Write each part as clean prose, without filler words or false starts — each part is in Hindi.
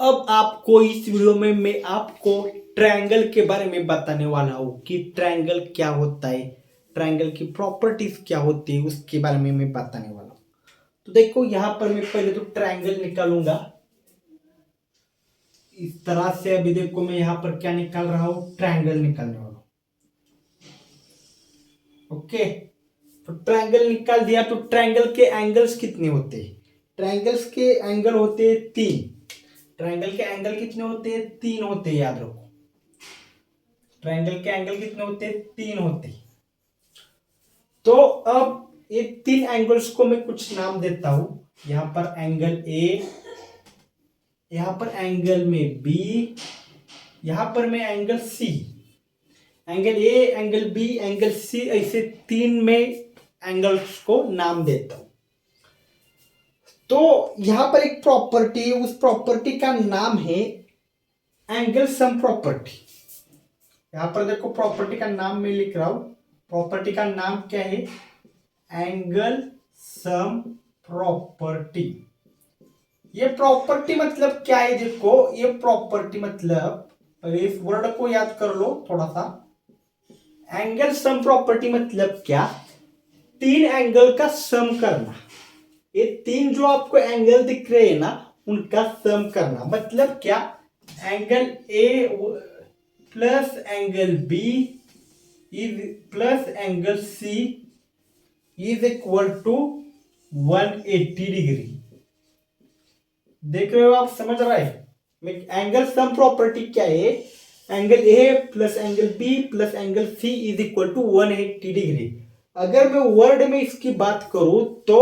अब आपको इस वीडियो में मैं आपको ट्रायंगल के बारे में बताने वाला हूँ कि ट्रायंगल क्या होता है, ट्रायंगल की प्रॉपर्टीज क्या होती है, उसके बारे में मैं बताने वाला हूँ। तो देखो यहाँ पर मैं पहले तो ट्रायंगल निकालूंगा इस तरह से। अभी देखो मैं यहाँ पर क्या निकाल रहा हूँ, ट्रायंगल निकालने वाला हूँ। ओके, तो ट्रायंगल निकाल दिया। तो ट्रायंगल के एंगल्स कितने होते हैं? ट्रायंगल्स के एंगल होते हैं 3। ट्रायंगल के एंगल कितने होते हैं? 3 होते हैं, याद रखो। ट्रायंगल के एंगल कितने होते हैं? 3 होते हैं। तो अब ये 3 एंगल्स को मैं कुछ नाम देता हूं। यहां पर एंगल ए, यहां पर एंगल में बी, यहां पर मैं angle C, angle A, angle B, angle C, ऐसे 3 में एंगल्स को नाम देता हूं। तो यहां पर एक प्रॉपर्टी है, उस प्रॉपर्टी का नाम है एंगल सम प्रॉपर्टी। यहां पर देखो प्रॉपर्टी का नाम मैं लिख रहा हूं। प्रॉपर्टी का नाम क्या है? Angle sum property. ये प्रॉपर्टी मतलब क्या है? देखो ये प्रॉपर्टी मतलब, इस वर्ड को याद कर लो थोड़ा सा। एंगल सम प्रॉपर्टी मतलब क्या? 3 एंगल का सम करना। ये 3 जो आपको एंगल दिख रहे हैं ना, उनका सम करना। मतलब क्या? Angle A plus angle B is plus angle C is equal to 180 degree. देख रहे हो आप? समझ रहे हैं एंगल सम प्रॉपर्टी क्या है? Angle A plus angle B plus angle C is equal to 180 degree. अगर मैं वर्ड में इसकी बात करूं तो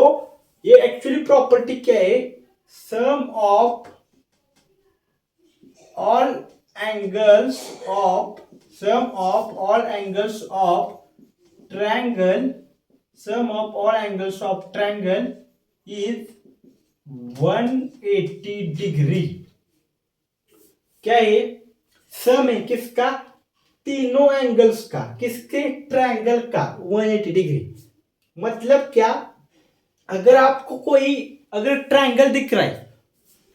ये एक्चुअली प्रॉपर्टी क्या है? Sum of all angles of triangle, sum of all angles of triangle is 180 degree. क्या है? सम है किसका? तीनों एंगल्स का। किसके? ट्रायंगल का 180 डिग्री। मतलब क्या? अगर आपको कोई अगर ट्रायंगल दिख रहा है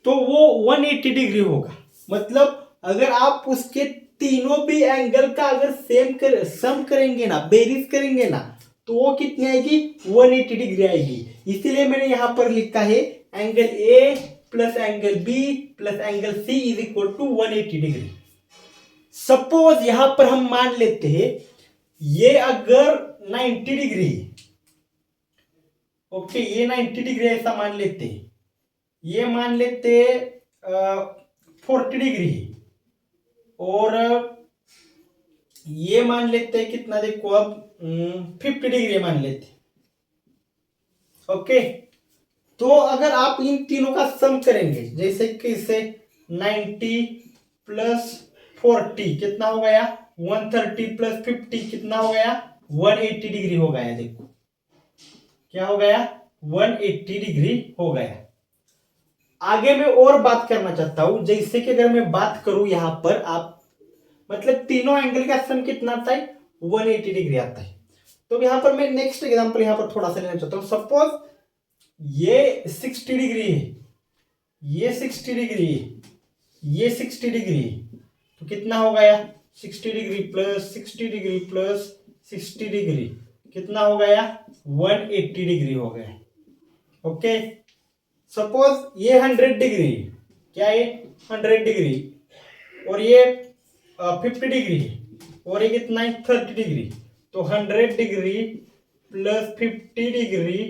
तो वो 180 डिग्री होगा। मतलब अगर आप उसके तीनों भी एंगल का अगर सम करेंगे ना, बेरीज करेंगे ना, तो वो कितनी आएगी? 180 डिग्री आएगी। इसीलिए मैंने यहां पर लिखा है angle A plus angle B plus angle C is equal to 180 degree. Suppose यहां पर हम मान लेते हैं ये अगर 90 डिग्री, ओके, ये 90 डिग्री ऐसा मान लेते हैं। ये मान लेते 40 डिग्री, और ये मान लेते हैं कितना? देखो अब 50 डिग्री मान लेते। ओके, तो अगर आप इन तीनों का सम करेंगे, जैसे कि इसे 90 प्लस 40 कितना हो गया? 130 प्लस 50 कितना हो गया? 180 डिग्री हो गया। देखो क्या हो गया? 180 डिग्री हो गया। आगे मैं और बात करना चाहता हूं। जैसे कि अगर मैं बात करूं यहां पर, आप मतलब तीनों एंगल का सम कितना आता है? 180 डिग्री आता है। तो यहां पर मैं नेक्स्ट एग्जांपल यहां पर थोड़ा सा लेना चाहता हूं। सपोज ये 60 डिग्री है, ये 60 डिग्री है, ये 60 डिग्री है। तो कितना हो गया? 60 degree plus 60 degree plus 60 degree कितना हो गया? 180 डिग्री हो गया। ओके, सपोज ये 100 डिग्री, क्या है? 100 डिग्री, और ये 50 डिग्री, और ये कितना है? 30 डिग्री। तो 100 degree plus 50 degree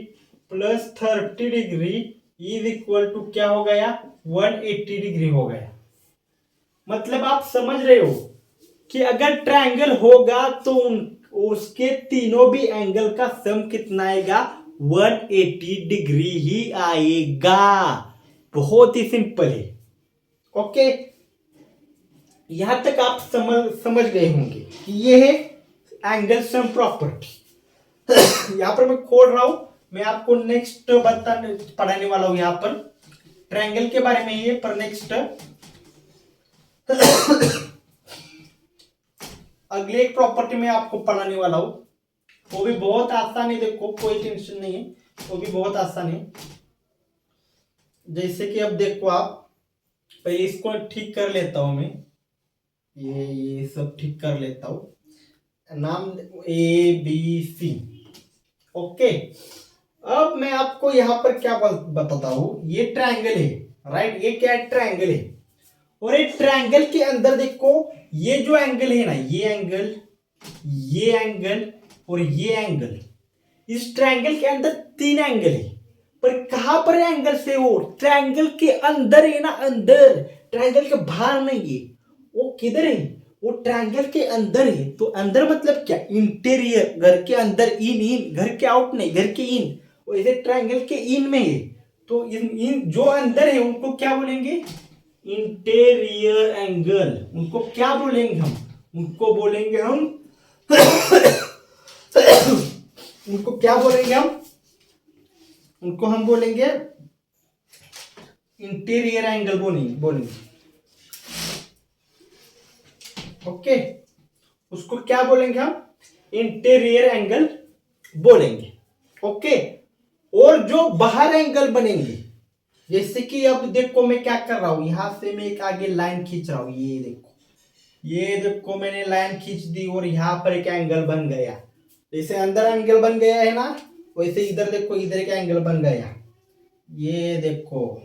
plus 30 degree is equal to क्या हो गया? 180 डिग्री हो गया। मतलब आप समझ रहे हो कि अगर ट्रायंगल होगा तो उसके तीनों भी एंगल का सम कितना आएगा? 180 डिग्री ही आएगा। बहुत ही सिंपल है। ओके, यहां तक आप समझ गए होंगे कि ये है एंगल सम प्रॉपर्टी। यहां पर मैं खोल रहा हूं, मैं आपको नेक्स्ट पढ़ाने वाला हूं यहां पर ट्रायंगल के बारे में ही है, पर नेक्स्ट अगले एक प्रॉपर्टी में आपको पढ़ाने वाला हूं। वो भी बहुत आसान है। देखो कोई टेंशन नहीं है, वो भी बहुत आसान है। जैसे कि अब देखो आप, तो इसको ठीक कर लेता हूं मैं, ये सब ठीक कर लेता हूं। नाम ABC। ओके, अब मैं आपको यहां पर क्या बताता हूं, ये ट्रायंगल है, राइट, ये क्या है, ट्रायंगल है। और ये ट्रायंगल के अंदर देखो, ये जो एंगल है ना, ये एंगल और ये एंगल, इस ट्रायंगल के अंदर 3 एंगल है। पर कहां पर एंगल से, वो ट्रायंगल के अंदर है ना, अंदर, ट्रायंगल के बाहर नहीं है। वो किधर है, वो ट्रायंगल के अंदर है। तो अंदर मतलब क्या, इंटीरियर, घर के अंदर, इन, घर के आउट नहीं, घर के इन, वैसे ट्रायंगल के इन में है। तो इन जो अंदर है उनको क्या बोलेंगे, इंटीरियर एंगल। उनको क्या बोलेंगे हम, उनको बोलेंगे हम उनको क्या बोलेंगे हम, उनको हम बोलेंगे इंटीरियर एंगल बोलेंगे। ओके, उसको क्या बोलेंगे हम, इंटीरियर एंगल बोलेंगे। ओके, और जो बाहर एंगल बनेंगे, जैसे कि अब देखो मैं क्या कर रहा हूं, यहां से मैं एक आगे लाइन खींच रहा हूं, ये देखो मैंने लाइन खींच दी और यहां पर एक एंगल बन गया। जैसे अंदर एंगल बन गया है ना, वैसे इधर देखो, इधर एक एंगल बन गया, ये देखो।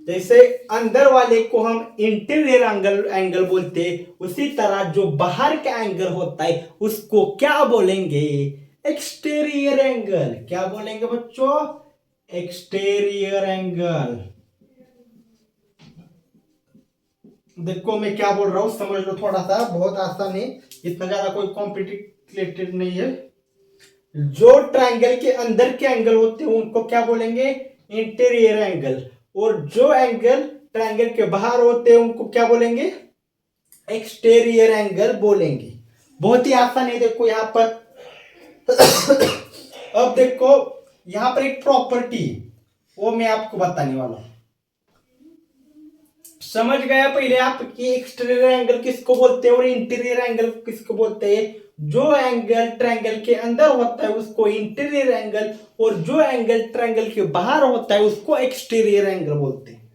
जैसे अंदर वाले को हम इंटीरियर एंगल बोलते हैं, उसी तरह जो बाहर का एंगल होता है उसको क्या बोलेंगे, एक्सटीरियर एंगल। क्या बोलेंगे बच्चों, एक्सटीरियर एंगल। देखो मैं क्या बोल रहा हूं, समझ लो, थोड़ा सा बहुत आसान है, इतना ज्यादा कोई कॉम्प्लिकेटेड नहीं है। जो ट्रायंगल के अंदर के एंगल होते हैं उनको क्या बोलेंगे, इंटीरियर एंगल। और जो एंगल ट्रायंगल के बाहर होते हैं उनको क्या बोलेंगे, एक्सटीरियर एंगल बोलेंगे। बहुत ही आसान है। देखो यहां पर अब देखो यहां पर एक प्रॉपर्टी, वो मैं आपको बताने वाला हूं। समझ गया पहले आप कि एक्सटीरियर एंगल किसको बोलते हैं और इंटीरियर एंगल किसको बोलते हैं। जो एंगल ट्रायंगल के अंदर होता है उसको इंटीरियर एंगल, और जो एंगल ट्रायंगल के बाहर होता है उसको एक्सटीरियर एंगल बोलते हैं।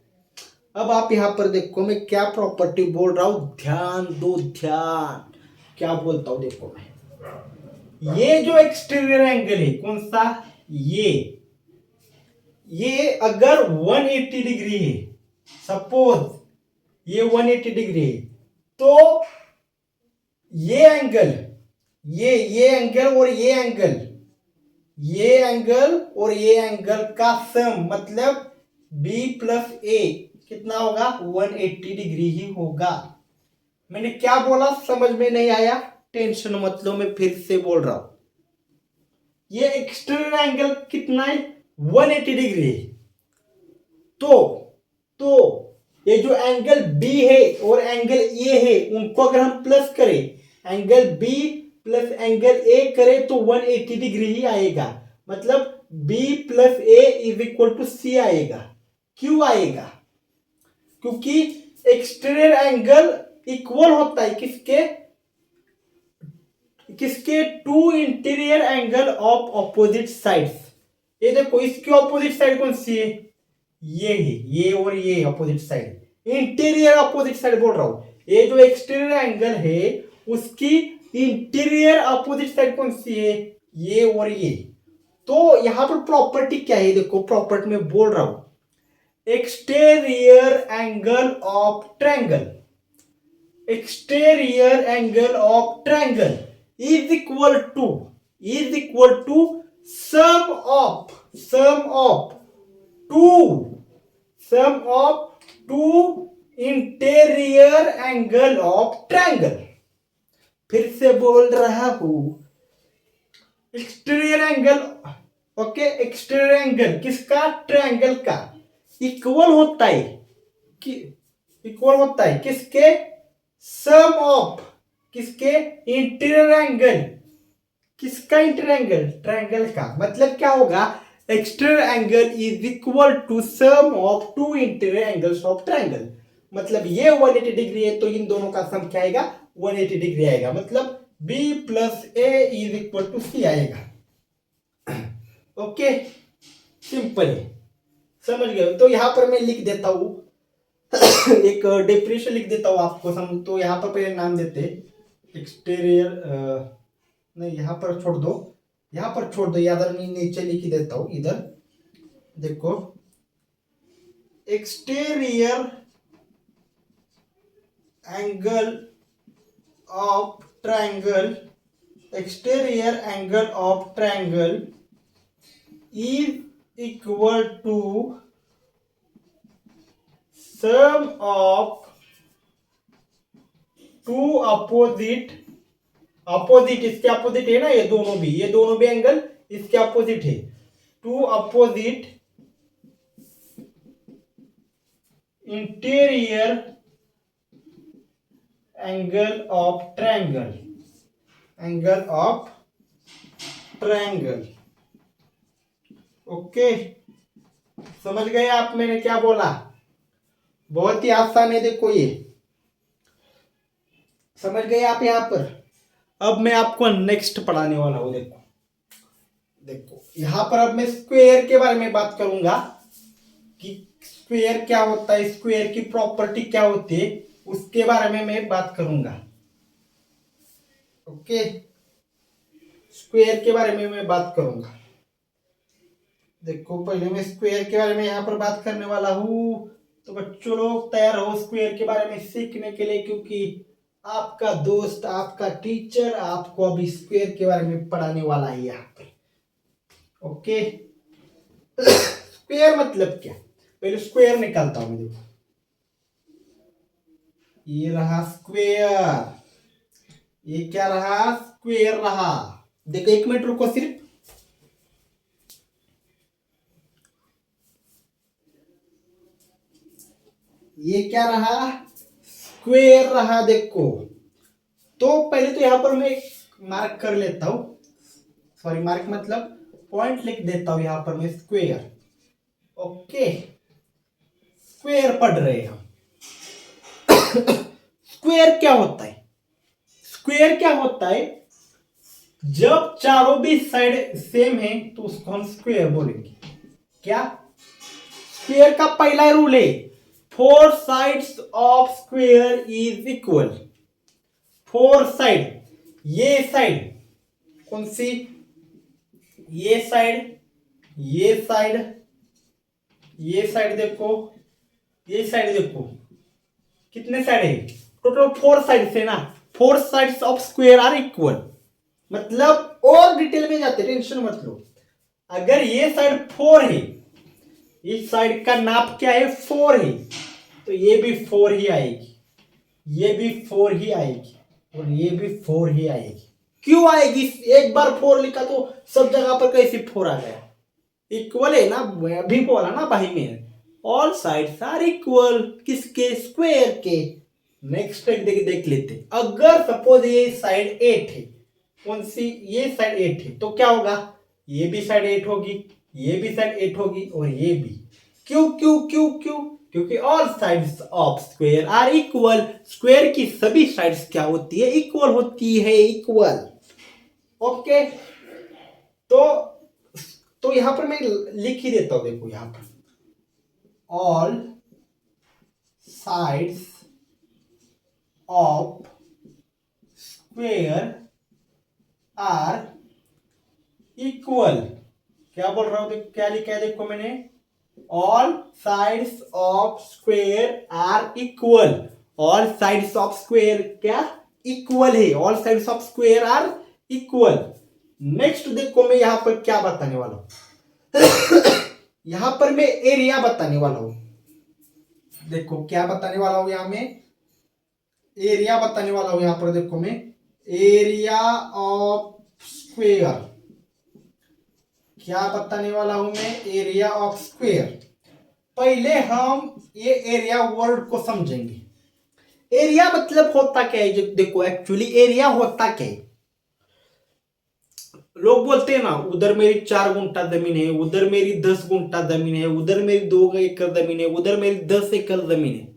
अब आप यहां पर देखो मैं क्या प्रॉपर्टी बोल रहा हूं, ध्यान दो, ध्यान, क्या बोलता हूं, देखो ये जो एक्सटीरियर एंगल है, कौन सा, ये अगर 180 डिग्री है, सपोज ये 180 डिग्री है, तो ये एंगल, ये एंगल और ये एंगल, ये एंगल और ये एंगल का सम मतलब B प्लस A कितना होगा, 180 डिग्री ही होगा। मैंने क्या बोला समझ में नहीं आया, टेंशन मत लो, मैं फिर से बोल रहा हूं। ये एक्सटर्नल एंगल कितना है, 180 डिग्री। तो ये जो एंगल B है और एंगल A है उनको अगर हम प्लस करें, angle B plus angle A करें तो 180 डिग्री ही आएगा। मतलब B plus A is equal to C आएगा। क्यों आएगा, क्योंकि एक्सटीरियर एंगल इक्वल होता है किसके, किसके, to interior angle of opposite sides. ये देखो इसकी ऑपोजिट साइड कौन सी है, ये है, ये और ये opposite side, interior opposite side बोल रहा हूं। ये जो एक्सटीरियर एंगल है उसकी इंटीरियर अपोजिट साइड कौन सी है, ये और ये। तो यहां पर प्रॉपर्टी क्या है, देखो प्रॉपर्टी में बोल रहा हूं, exterior angle of triangle, exterior angle of triangle is equal to sum of two interior angle of triangle. फिर से बोल रहा हूं, exterior angle, okay, exterior angle किसका, ट्रायंगल का, इक्वल होता है कि, इक्वल होता है किसके, सम ऑफ किसके, इंटीरियर एंगल, किसका, इंटीरियर एंगल, ट्रायंगल का। मतलब क्या होगा, exterior angle is equal to sum of two interior angles of triangle. मतलब ये 180 डिग्री है तो इन दोनों का सम क्या आएगा, 180 डिग्री आएगा। मतलब B plus A is equal to C आएगा। ओके, सिंपल है, समझ गए। तो यहां पर मैं लिख देता हूं एक डेफिनेशन लिख देता हूँ आपको तो यहाँ पर पहले नाम देते एक्सटीरियर, नहीं यहाँ पर छोड़ दो, यहाँ पर छोड़ दो, इधर मैं नीचे लिख ही देता हूँ। इधर देखो, exterior angle of triangle, exterior angle of triangle is equal to sum of two opposite, opposite इसके अपोजिट है ना, ये दोनों भी एंगल इसके अपोजिट है, two opposite interior angle of triangle, angle of triangle. Okay, समझ गए आप मैंने क्या बोला? बहुत ही आसान है, देखो ये समझ गए आप यहाँ पर। अब मैं आपको नेक्स्ट पढ़ाने वाला हूं। देखो देखो यहां पर अब मैं स्क्वायर के बारे में बात करूंगा कि स्क्वायर क्या होता है, स्क्वायर की प्रॉपर्टी क्या होती है, उसके बारे में मैं बात करूंगा। ओके, स्क्वायर के बारे में मैं बात करूंगा। देखो पहले मैं स्क्वायर के बारे में यहां पर बात करने वाला हूं, तो बच्चों लोग तैयार हो स्क्वायर के बारे में सीखने के लिए, क्योंकि आपका दोस्त, आपका टीचर आपको अभी स्क्वायर के बारे में पढ़ाने वाला है यहाँ पे। ओके, स्क्वायर मतलब क्या, पहले स्क्वायर निकालता हूं मैं। देखो ये रहा स्क्वायर, ये क्या रहा, स्क्वायर रहा। देखो एक मिनट रुको सिर्फ, ये क्या रहा, स्क्वायर रहा। देखो तो पहले तो यहां पर मैं मार्क कर लेता हूं, सॉरी मार्क मतलब पॉइंट लिख देता हूं यहां पर मैं, स्क्वायर। ओके, स्क्वायर पढ़ रहे हैं हम। स्क्वायर क्या होता है, स्क्वायर क्या होता है, जब चारों भी साइड सेम है तो उसको हम स्क्वायर बोलेंगे। क्या, स्क्वायर का पहला रूल है, four sides of square is equal. Four side, ये साइड कौन सी, ये साइड, ये साइड, ये साइड देखो, ये साइड देखो, कितने साइड है, टोटल फोर साइड से ना, four sides of square are equal. मतलब और डिटेल में जाते, टेंशन मत लो। अगर ये साइड फोर है, इस साइड का नाप क्या है, फोर है, तो ये भी फोर ही आएगी, ये भी फोर ही आएगी, और ये भी फोर ही आएगी। क्यों आएगी, एक बार फोर लिखा तो सब जगह पर कैसे फोर आ गया, इक्वल है ना, अभी बोला ना भाई मैंने, ऑल साइड्स आर इक्वल, किसके, स्क्वायर के। नेक्स्ट देख लेते, अगर सपोज ये साइड 8 है, कौन सी, ये साइड 8 है, तो क्या होगा, ये भी साइड 8 होगी, ये भी साइड 8 होगी, और ये भी। क्यों क्यों क्यों क्यों, क्योंकि all sides of square are equal, square की सभी साइड्स क्या होती है, इक्वल होती है, इक्वल। ओके, तो यहां पर मैं लिख ही देता हूं, देखो यहां पर all sides of square are equal. क्या बोल रहा हूं, क्या लिखा है, देखो मैंने, all sides of square are equal, all sides of square क्या, इक्वल है, all sides of square are equal. Next देखो मैं यहां पर क्या बताने वाला हूं, यहां पर मैं एरिया बताने वाला हूं। देखो क्या बताने वाला हूं, यहां में एरिया बताने वाला हूं, यहां पर देखो मैं एरिया ऑफ स्क्वायर, क्या बताने वाला हूं मैं, एरिया ऑफ स्क्वायर। पहले हम ये एरिया वर्ड को समझेंगे। एरिया मतलब होता क्या है, जो देखो एक्चुअली एरिया होता क्या है, लोग बोलते हैं ना, उधर मेरी 4 गुंठा जमीन है, उधर मेरी 10 गुंठा जमीन है, उधर मेरी 2 एकड़ जमीन है, उधर मेरी 10 एकड़ जमीन है।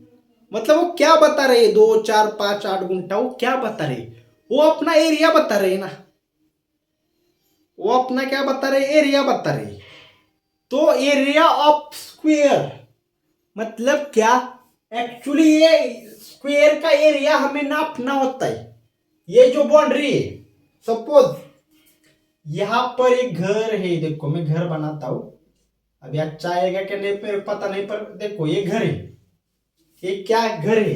मतलब वो क्या बता रहे, 2 4 5 8 गुंठा, वो क्या बता रहे, वो अपना एरिया बता रहे ना, वो अपना क्या बता रहे, एरिया बता रहे। तो एरिया ऑफ स्क्वायर मतलब क्या, एक्चुअली ये स्क्वायर का एरिया हमें नापना होता है। ये जो बाउंड्री है, सपोज यहां पर एक घर है, देखो मैं घर बनाता हूं, अभी अच्छा आएगा कि नहीं पर पता नहीं, पर देखो ये घर है, ये क्या घर है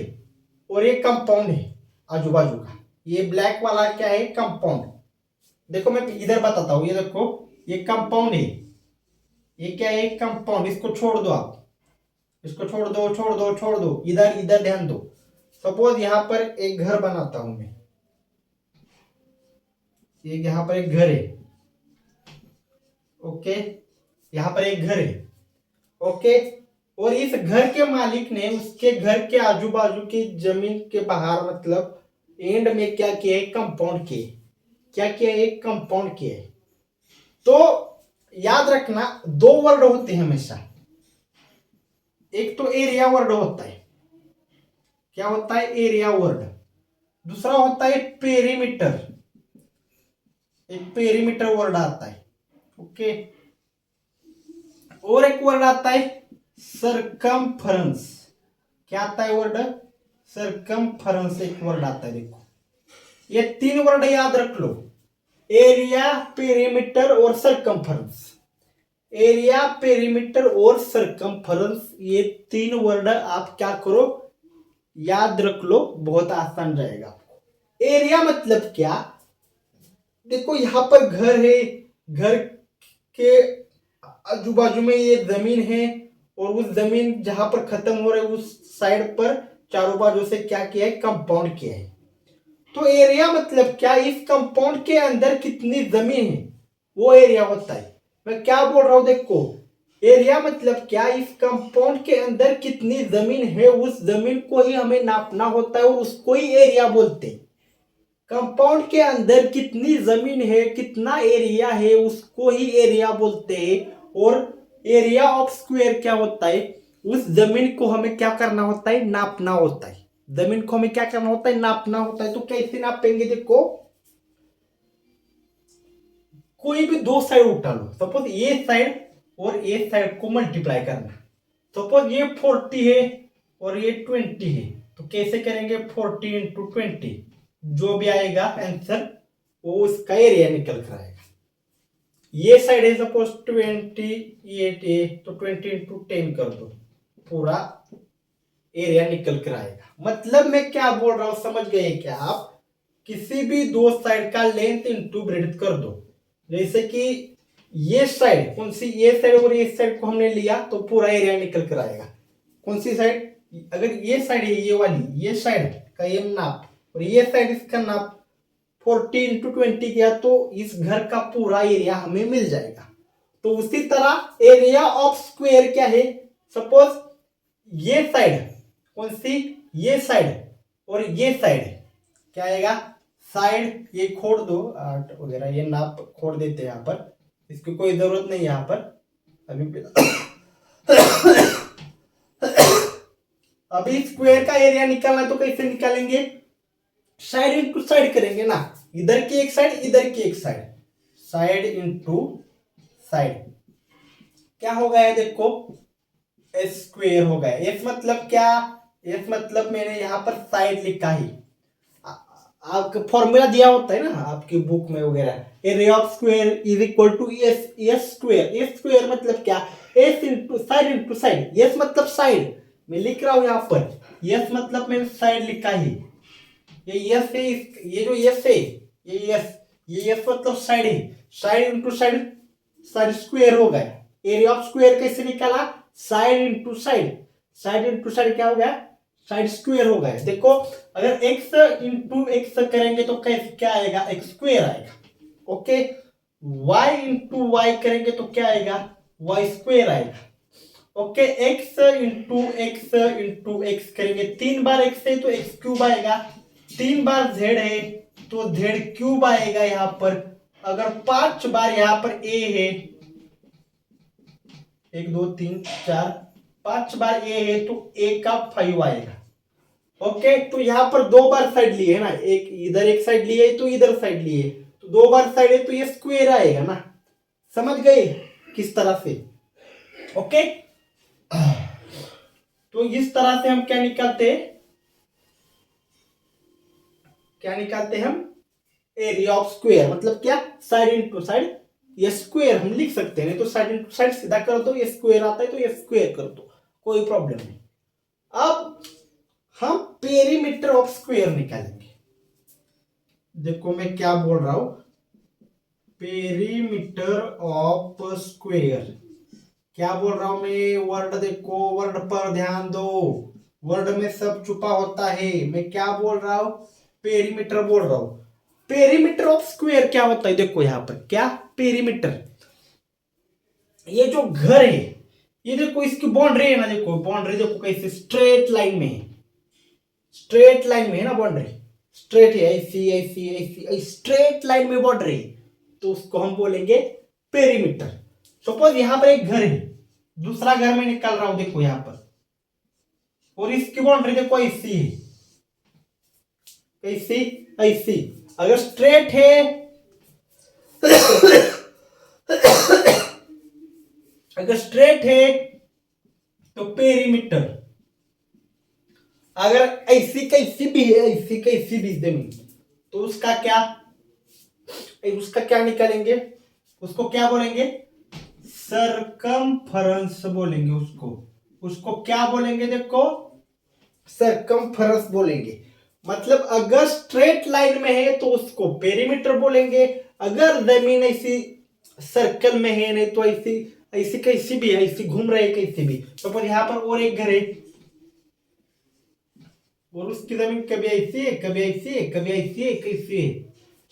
और ये कंपाउंड है आजू बाजू का। ये ब्लैक वाला क्या है, कंपाउंड। देखो मैं इधर बताता हूं, ये देखो ये कंपाउंड है, ये क्या है, कंपाउंड। इसको छोड़ दो आप, इसको छोड़ दो, छोड़ दो, छोड़ दो, इधर इधर ध्यान दो। सपोज यहां पर एक घर बनाता हूं मैं, ये यहां पर एक घर है, ओके, यहां पर एक घर है, ओके। और इस घर के मालिक ने उसके घर के आजू बाजू की जमीन के बाहर, मतलब एंड में क्या किया है, कंपाउंड किए। क्या किया है, कंपाउंड किया है। तो याद रखना, दो वर्ड होते हैं हमेशा। एक तो एरिया वर्ड होता है, क्या होता है, एरिया वर्ड। दूसरा होता है पेरीमीटर, एक पेरीमीटर वर्ड आता है, ओके। और एक वर्ड आता है सरकमफरेंस। क्या आता है वर्ड, सरकमफरेंस, एक वर्ड आता है। देखो ये तीन वर्ड याद रख लो, एरिया, पेरीमीटर और सरकमफरेंस। एरिया, पेरीमीटर और सरकमफरेंस, ये तीन वर्ड आप क्या करो, याद रख लो, बहुत आसान रहेगा आपको। एरिया मतलब क्या, देखो यहां पर घर है, घर के आजू बाजू में ये जमीन है, और उस जमीन जहां पर खत्म हो रहा है उस साइड पर चारों बाजू से क्या किया है, कंपाउंड किया है। तो एरिया मतलब क्या, इस कंपाउंड के अंदर कितनी जमीन है, वो एरिया होता है। मैं क्या बोल रहा हूं, देखो एरिया मतलब क्या, इस कंपाउंड के अंदर कितनी जमीन है, उस जमीन को ही हमें नापना होता है और उसको ही एरिया बोलते हैं। कंपाउंड के अंदर कितनी जमीन है, कितना एरिया है, उसको ही एरिया बोलते हैं। और एरिया ऑफ स्क्वायर क्या होता है, उस जमीन को हमें क्या करना होता है, नापना होता है। जमीन को हमें क्या करना होता है, नापना होता है। तो कैसे नापेंगे, देखो कोई भी दो साइड उठा लो, सपोज ये साइड और ये साइड को मल्टीप्लाई करना। सपोज ये 40 है और ये 20 है, तो कैसे करेंगे, 40 इंटू 20, जो भी आएगा आंसर वो उसका एरिया निकल कर आएगा। ये साइड है सपोज 28 है, तो 20 इंटू 10 कर दो, पूरा एरिया निकल कर आएगा। मतलब मैं क्या बोल रहा हूं, समझ गए क्या आप, किसी भी दो साइड का लेंथ इंटू ब्रेड्थ कर दो। जैसे कि ये साइड कौन सी, ये साइड और ये साइड को हमने लिया तो पूरा एरिया निकल कर आएगा। कौन सी साइड, अगर ये साइड है, ये वाली, ये साइड का ये नाप और ये साइड इसका नाप 40 इंटू 20 किया तो इस घर का पूरा एरिया हमें मिल जाएगा। तो उसी तरह एरिया ऑफ स्क्वायर क्या है, सपोज ये साइड कौन सी, ये साइड और ये साइड क्या आएगा, साइड ये खोड़ दो, 8 वगैरह ये नाप खोड़ देते हैं यहाँ पर, इसकी कोई जरूरत नहीं यहाँ पर अभी। अभी स्क्वायर का एरिया निकालना है तो कैसे निकालेंगे, साइड इंटू साइड करेंगे ना, इधर की एक साइड, इधर की एक साइड, साइड इंटू साइड क्या हो गया, देखो एस स्क्वायर हो गया। एस मतलब क्या, एस मतलब मैंने यहां पर साइड लिखा है, आपका फॉर्मूला दिया होता है ना आपकी बुक में वगैरह, area of square is equal to S, S square. S square मतलब क्या, S into side into side. S मतलब साइड, मैं लिख रहा हूं यहां पर, एस मतलब मैंने साइड लिखा है, ये यस है, ये जो यस है, ये यस, ये यस मतलब साइड है, side into side, side square हो गया। एरिया ऑफ स्क्वायर कैसे निकाला, side into side, side into side क्या हो गया, साइड स्क्वायर हो गया। देखो अगर x इंटू एक्स करेंगे तो कैसे क्या आएगा, एक्स स्क्वायर आएगा, ओके। y इंटू वाई करेंगे तो क्या आएगा, वाई स्क्वायर आएगा, ओके। x इंटू एक्स करेंगे, 3 बार x है तो x क्यूब आएगा, 3 बार z है तो z क्यूब आएगा यहाँ पर। अगर 5 बार यहाँ पर a है, 1 2 3 4, 5 बार a है तो a का 5 आएगा, ओके। तो यहां पर 2 बार साइड लिए है ना, एक इधर एक साइड लिए तो इधर साइड लिए, तो 2 बार साइड है तो ये स्क्वायर आएगा ना, समझ गए किस तरह से, ओके। तो तो इस तरह से हम क्या निकालते हैं, क्या निकालते हैं हम, एरिया ऑफ स्क्वायर। मतलब क्या, साइड इंटू साइड ये स्क्वायर हम लिख सकते हैं, नहीं तो साइड इंटू साइड सीधा कर दो, ये स्क्वायर आता है तो ये स्क्वायर कर दो, कोई प्रॉब्लम नहीं। अब हम पेरीमीटर ऑफ स्क्वायर निकालेंगे। देखो मैं क्या बोल रहा हूं, पेरीमीटर ऑफ स्क्वायर क्या बोल रहा हूं मैं, वर्ड देखो, वर्ड पर ध्यान दो, वर्ड में सब छुपा होता है। मैं क्या बोल रहा हूं, पेरीमीटर बोल रहा हूं। पेरीमीटर ऑफ स्क्वायर क्या होता है, देखो यहां पर क्या, पेरीमीटर, ये जो घर है, ये देखो इसकी बाउंड्री है ना, देखो बाउंड्री देखो कैसे स्ट्रेट लाइन में है, स्ट्रेट लाइन में है ना बाउंड्री, स्ट्रेट है, ऐसी ऐसी ऐसी स्ट्रेट लाइन में बाउंड्री, तो उसको हम बोलेंगे पेरीमीटर। सपोज यहां पर एक घर है, दूसरा घर में निकाल रहा हूं, देखो यहां पर, और इसकी बाउंड्री देखो ऐसी है, ऐसी ऐसी, अगर स्ट्रेट है अगर स्ट्रेट है तो पेरीमीटर, अगर ऐसी कैसी भी है, ऐसी कैसी भी जमीन, तो उसका क्या, उसका क्या निकालेंगे, उसको क्या बोलेंगे, सरकमफेरेंस बोलेंगे उसको, उसको क्या बोलेंगे, देखो सरकमफेरेंस बोलेंगे। मतलब अगर स्ट्रेट लाइन में है तो उसको पेरीमीटर बोलेंगे, अगर जमीन ऐसी सर्कल में है, नहीं तो ऐसी ऐसी कैसी भी है, ऐसी घूम रही है कैसी भी, तो पर यहां पर और एक घर है, और उसकी जमीन कभी ऐसी है, कभी ऐसी है, कभी ऐसी है, कैसी है,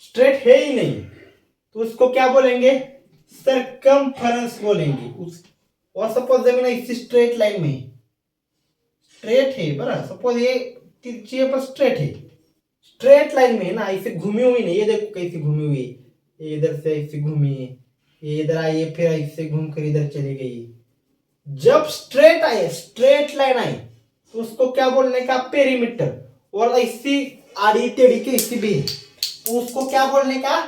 स्ट्रेट है ही नहीं, तो उसको क्या बोलेंगे, सरकमफेरेंस बोलेंगे उस। और सपोज जमीन ऐसी स्ट्रेट लाइन में, स्ट्रेट है बरा, सपोज ये तिरछी पर स्ट्रेट है, स्ट्रेट लाइन में है ना, ऐसे घूमी हुई नहीं, ये देखो कैसी घूमी हुई है, ये इधर से ऐसे घूमी है, ये इधर आई है, फिर ऐसे घूम कर इधर चली गई। जब स्ट्रेट आए, स्ट्रेट लाइन आई, तो उसको क्या बोलने का, पेरीमीटर। और ऐसी आड़ी टेढ़ी की ऐसी भी है, तो उसको क्या बोलने का,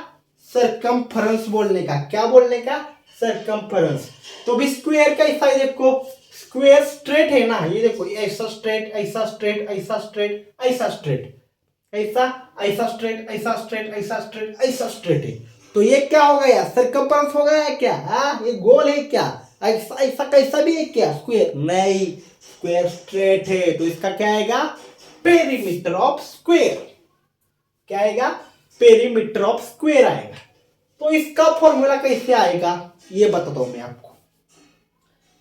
सरकमफेरेंस बोलने का, क्या बोलने का, सरकमफेरेंस। तो भी स्क्वायर का हिस्सा देखो, स्क्वायर स्ट्रेट है ना, ये देखो ऐसा स्ट्रेट, ऐसा स्ट्रेट, ऐसा स्ट्रेट, ऐसा स्ट्रेट, ऐसा ऐसा स्ट्रेट, ऐसा स्ट्रेट, ऐसा स्ट्रेट, ऐसा स्ट्रेट है, तो ये क्या हो गया, सरकमफेरेंस हो गया क्या, ये गोल है क्या, ऐसा ऐसा कैसा भी है क्या, स्क्वायर नहीं, स्क्वायर स्ट्रेट है, तो इसका क्या आएगा, पेरीमीटर ऑफ स्क्वायर, क्या आएगा, पेरीमीटर ऑफ स्क्वायर आएगा। तो इसका फॉर्मूला कैसे आएगा ये बताता हूं मैं आपको।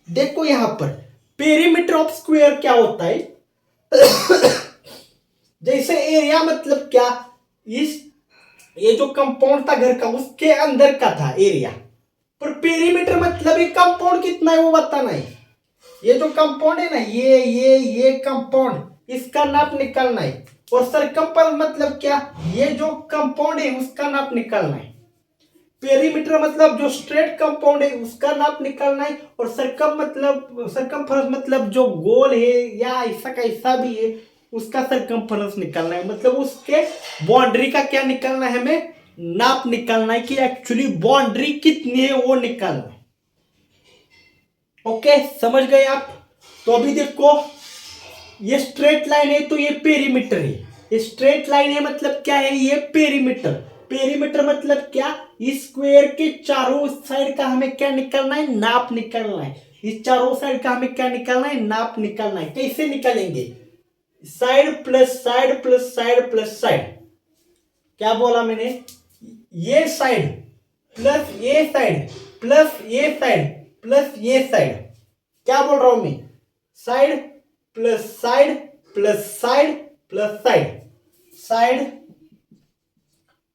देखो यहां पर पेरीमीटर ऑफ स्क्वायर क्या होता है जैसे एरिया मतलब क्या, इस ये जो कंपाउंड था घर का उसके अंदर का था एरिया, पर पेरीमीटर मतलब ये कंपाउंड कितना है वो बताना है। ये जो कंपाउंड है ना, ये कंपाउंड, इसका नाप निकालना है। और सरकमफेरेंस मतलब क्या, ये जो कंपाउंड है उसका नाप निकालना है। पेरीमीटर मतलब जो स्ट्रेट कंपाउंड है उसका नाप निकालना है, और सरकमफेरेंस मतलब जो गोल है या ऐसा कैसा भी है उसका सरकमफेरेंस निकालना है। मतलब उसके बाउंड्री का क्या निकालना है, हमें नाप निकालना है कि एक्चुअली बाउंड्री कितनी है वो निकालना है। ओके, समझ गए आप। तो अभी देखो ये स्ट्रेट लाइन है तो ये पेरीमीटर है, ये स्ट्रेट लाइन है मतलब क्या है, ये पेरीमीटर। पेरीमीटर मतलब क्या, इस स्क्वायर के चारों साइड का हमें क्या निकालना है, नाप निकालना है। इस चारों साइड का हमें क्या निकालना है, नाप निकालना है। कैसे निकालेंगे, side plus side plus side plus side. क्या बोला मैंने, ये साइड प्लस ये साइड प्लस ये साइड प्लस ये साइड। क्या बोल रहा हूं मैं, side plus side plus side plus side, side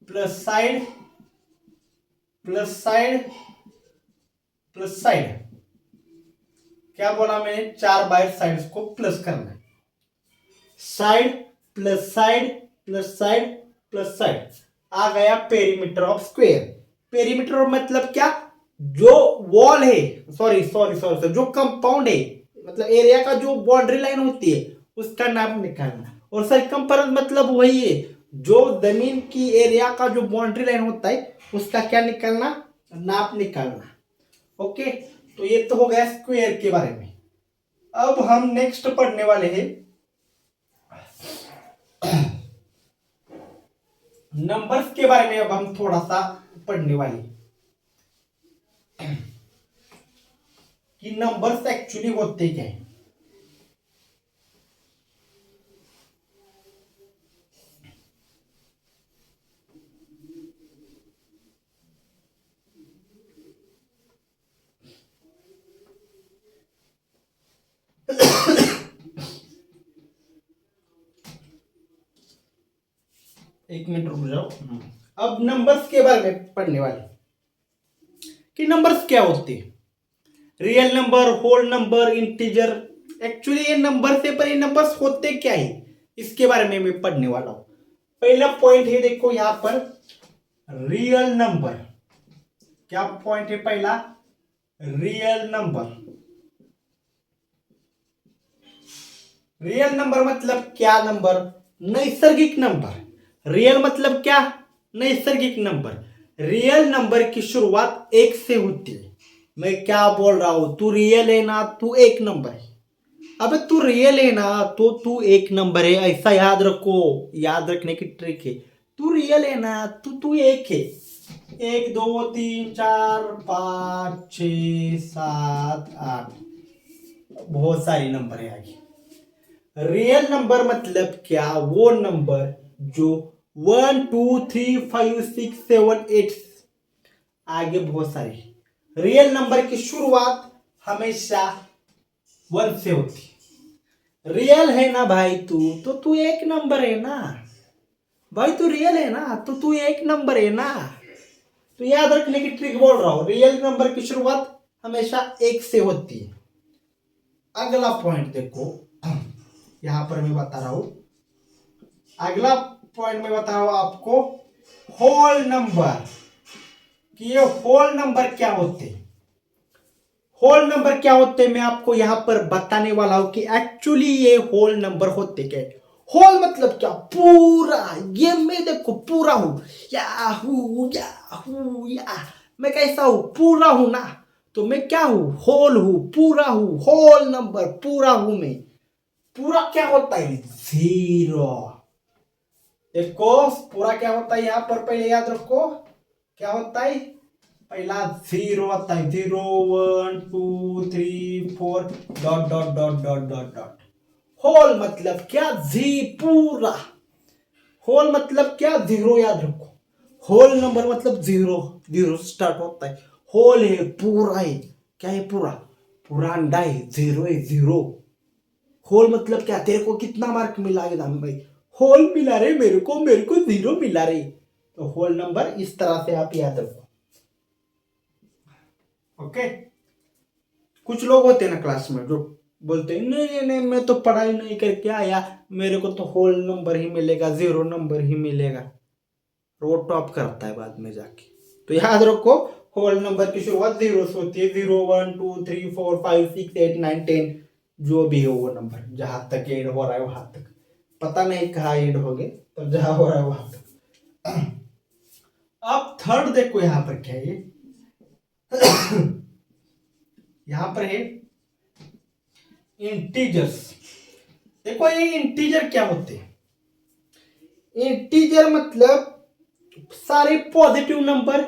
plus side plus side plus side. क्या बोला मैंने, चार बाइट साइड्स को प्लस करना है। Side plus side plus side plus side आ गया पेरीमीटर ऑफ स्क्वायर। पेरीमीटर मतलब क्या, जो वॉल है, सॉरी सॉरी सॉरी जो कंपाउंड है, मतलब एरिया का जो बाउंड्री लाइन होती है उसका नाप निकालना। और सरकमफेरेंस मतलब वही है, जो जमीन की एरिया का जो बाउंड्री लाइन होता है उसका क्या निकालना, नाप निकालना। ओके, तो ये तो हो गया स्क्वायर के बारे में। अब हम नेक्स्ट पढ़ने वाले हैं नंबर्स के बारे में। अब हम थोड़ा सा पढ़ने वाले कि नंबर्स एक्चुअली होते क्या है। एक मिनट रुक जाओ। अब नंबर्स के बारे में पढ़ने वाले कि नंबर्स क्या होते हैं। Real number, whole number, integer. Actually ये नंबर से, पर ये नंबर्स होते क्या है इसके बारे में मैं पढ़ने वाला हूं। पहला पॉइंट है, देखो यहां पर रियल नंबर। क्या पॉइंट है पहला? Real number. रियल नंबर मतलब क्या? नंबर नैसर्गिक नंबर। रियल मतलब क्या? नैसर्गिक नंबर। रियल नंबर की शुरुआत एक से होती है। मैं क्या बोल रहा हूं? तू रियल है ना, तू एक नंबर है। अबे तू रियल है ना तो तू एक नंबर है, ऐसा याद रखो। याद रखने की ट्रिक है। तू रियल है ना, तू एक है। 1 2 3 4 5 6 7 8, बहुत सारे नंबर है आगे। रियल नंबर मतलब क्या? वो नंबर जो 1 2 3 5 6 7 8 आगे बहुत सारे। रियल नंबर की शुरुआत हमेशा 1 से होती है। रियल है ना भाई तू, तो तू एक नंबर है ना भाई। तू रियल है ना तो तू एक नंबर है ना। तो याद रखने की ट्रिक बोल रहा हूं, रियल नंबर की शुरुआत हमेशा एक से होती है। अगला पॉइंट देखो, यहां पर मैं बता रहा हूं। अगला पॉइंट में बता रहा हूं आपको होल नंबर, कि ये होल नंबर क्या होते हैं। होल नंबर क्या होते हैं मैं आपको यहां पर बताने वाला हूं कि एक्चुअली ये होल नंबर होते क्या है। होल मतलब क्या? पूरा। ये मैं देखो पूरा हूं, या मैं कैसा हूं? पूरा हूं ना। तो मैं क्या हूं? होल हूं, पूरा हूं। होल नंबर पूरा हूं मैं। पूरा क्या होता है? जीरो। देखो पूरा क्या होता है यहां पर पहले याद रखो। क्या होता है? पहला जीरो होता है। 0 1 2 3 4 dot dot dot dot dot dot. Whole मतलब क्या? जी पूरा। होल मतलब क्या? जीरो याद रखो। होल नंबर मतलब जीरो। जीरो स्टार्ट होता है। होल है, पूरा है। क्या है? पूरा। पूरा अंडा है, जीरो है, जीरो। होल मतलब क्या? तेरे को कितना मार्क मिला है दाम भाई? होल मिला रे मेरे को जीरो मिला रे। तो होल नंबर इस तरह से आप याद रखो। ओके। कुछ लोग होते हैं ना क्लास में जो बोलते हैं नहीं नहीं नहीं, मैं तो पढ़ाई नहीं करके आया, मेरे को तो होल नंबर ही मिलेगा, जीरो नंबर ही मिलेगा। वो टॉप करता है बाद में जाके। तो याद रखो, होल नंबर की शुरुआत जीरो से होती है। 0 1 2 3 4 5 6 8 9 10, जो भी हो वो नंबर, जहां तक एड हो रहा है वहां तक। पता नहीं कहाँ एड हो गए, तो जहां हो रहा है वहां तक। अब थर्ड देखो यहां पर क्या है। यहां पर है इंटीजर्स। देखो ये इंटीजर क्या होते हैं। इंटीजर मतलब सारे पॉजिटिव नंबर,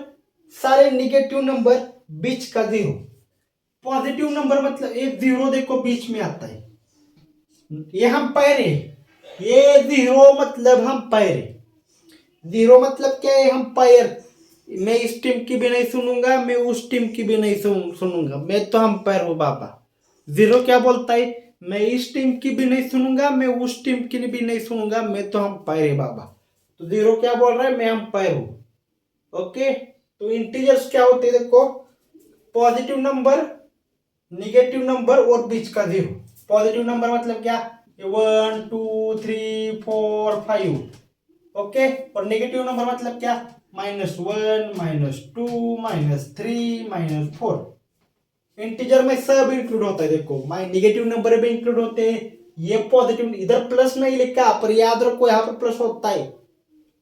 सारे निगेटिव नंबर, बीच का जीरो। पॉजिटिव नंबर मतलब ये जीरो देखो बीच में आता है, ये हम पैर है। ये जीरो मतलब हम पैर है। जीरो मतलब क्या है? हम पैर। मैं इस टीम की भी नहीं सुनूंगा, मैं उस टीम की भी नहीं सुनूंगा, मैं तो हम पैर हूं बाबा। जीरो क्या बोलता है? मैं इस टीम की भी नहीं सुनूंगा, मैं उस टीम की भी नहीं सुनूंगा, मैं तो हम पैर है बाबा। तो जीरो क्या बोल रहा है? मैं हम पैर हूं। ओके। तो इंटीजर्स क्या होते हैं देखो, पॉजिटिव नंबर, निगेटिव नंबर और बीच का जीरो। पॉजिटिव नंबर मतलब क्या? 1 2 3 4 5। ओके। और नेगेटिव नंबर मतलब क्या? -1 -2 -3 -4। इंटीजर में सब इंक्लूड होता है। देखो निगेटिव नंबर भी इंक्लूड होते हैं। ये पॉजिटिव, इधर प्लस नहीं लिखा पर याद रखो यहाँ पर प्लस होता है।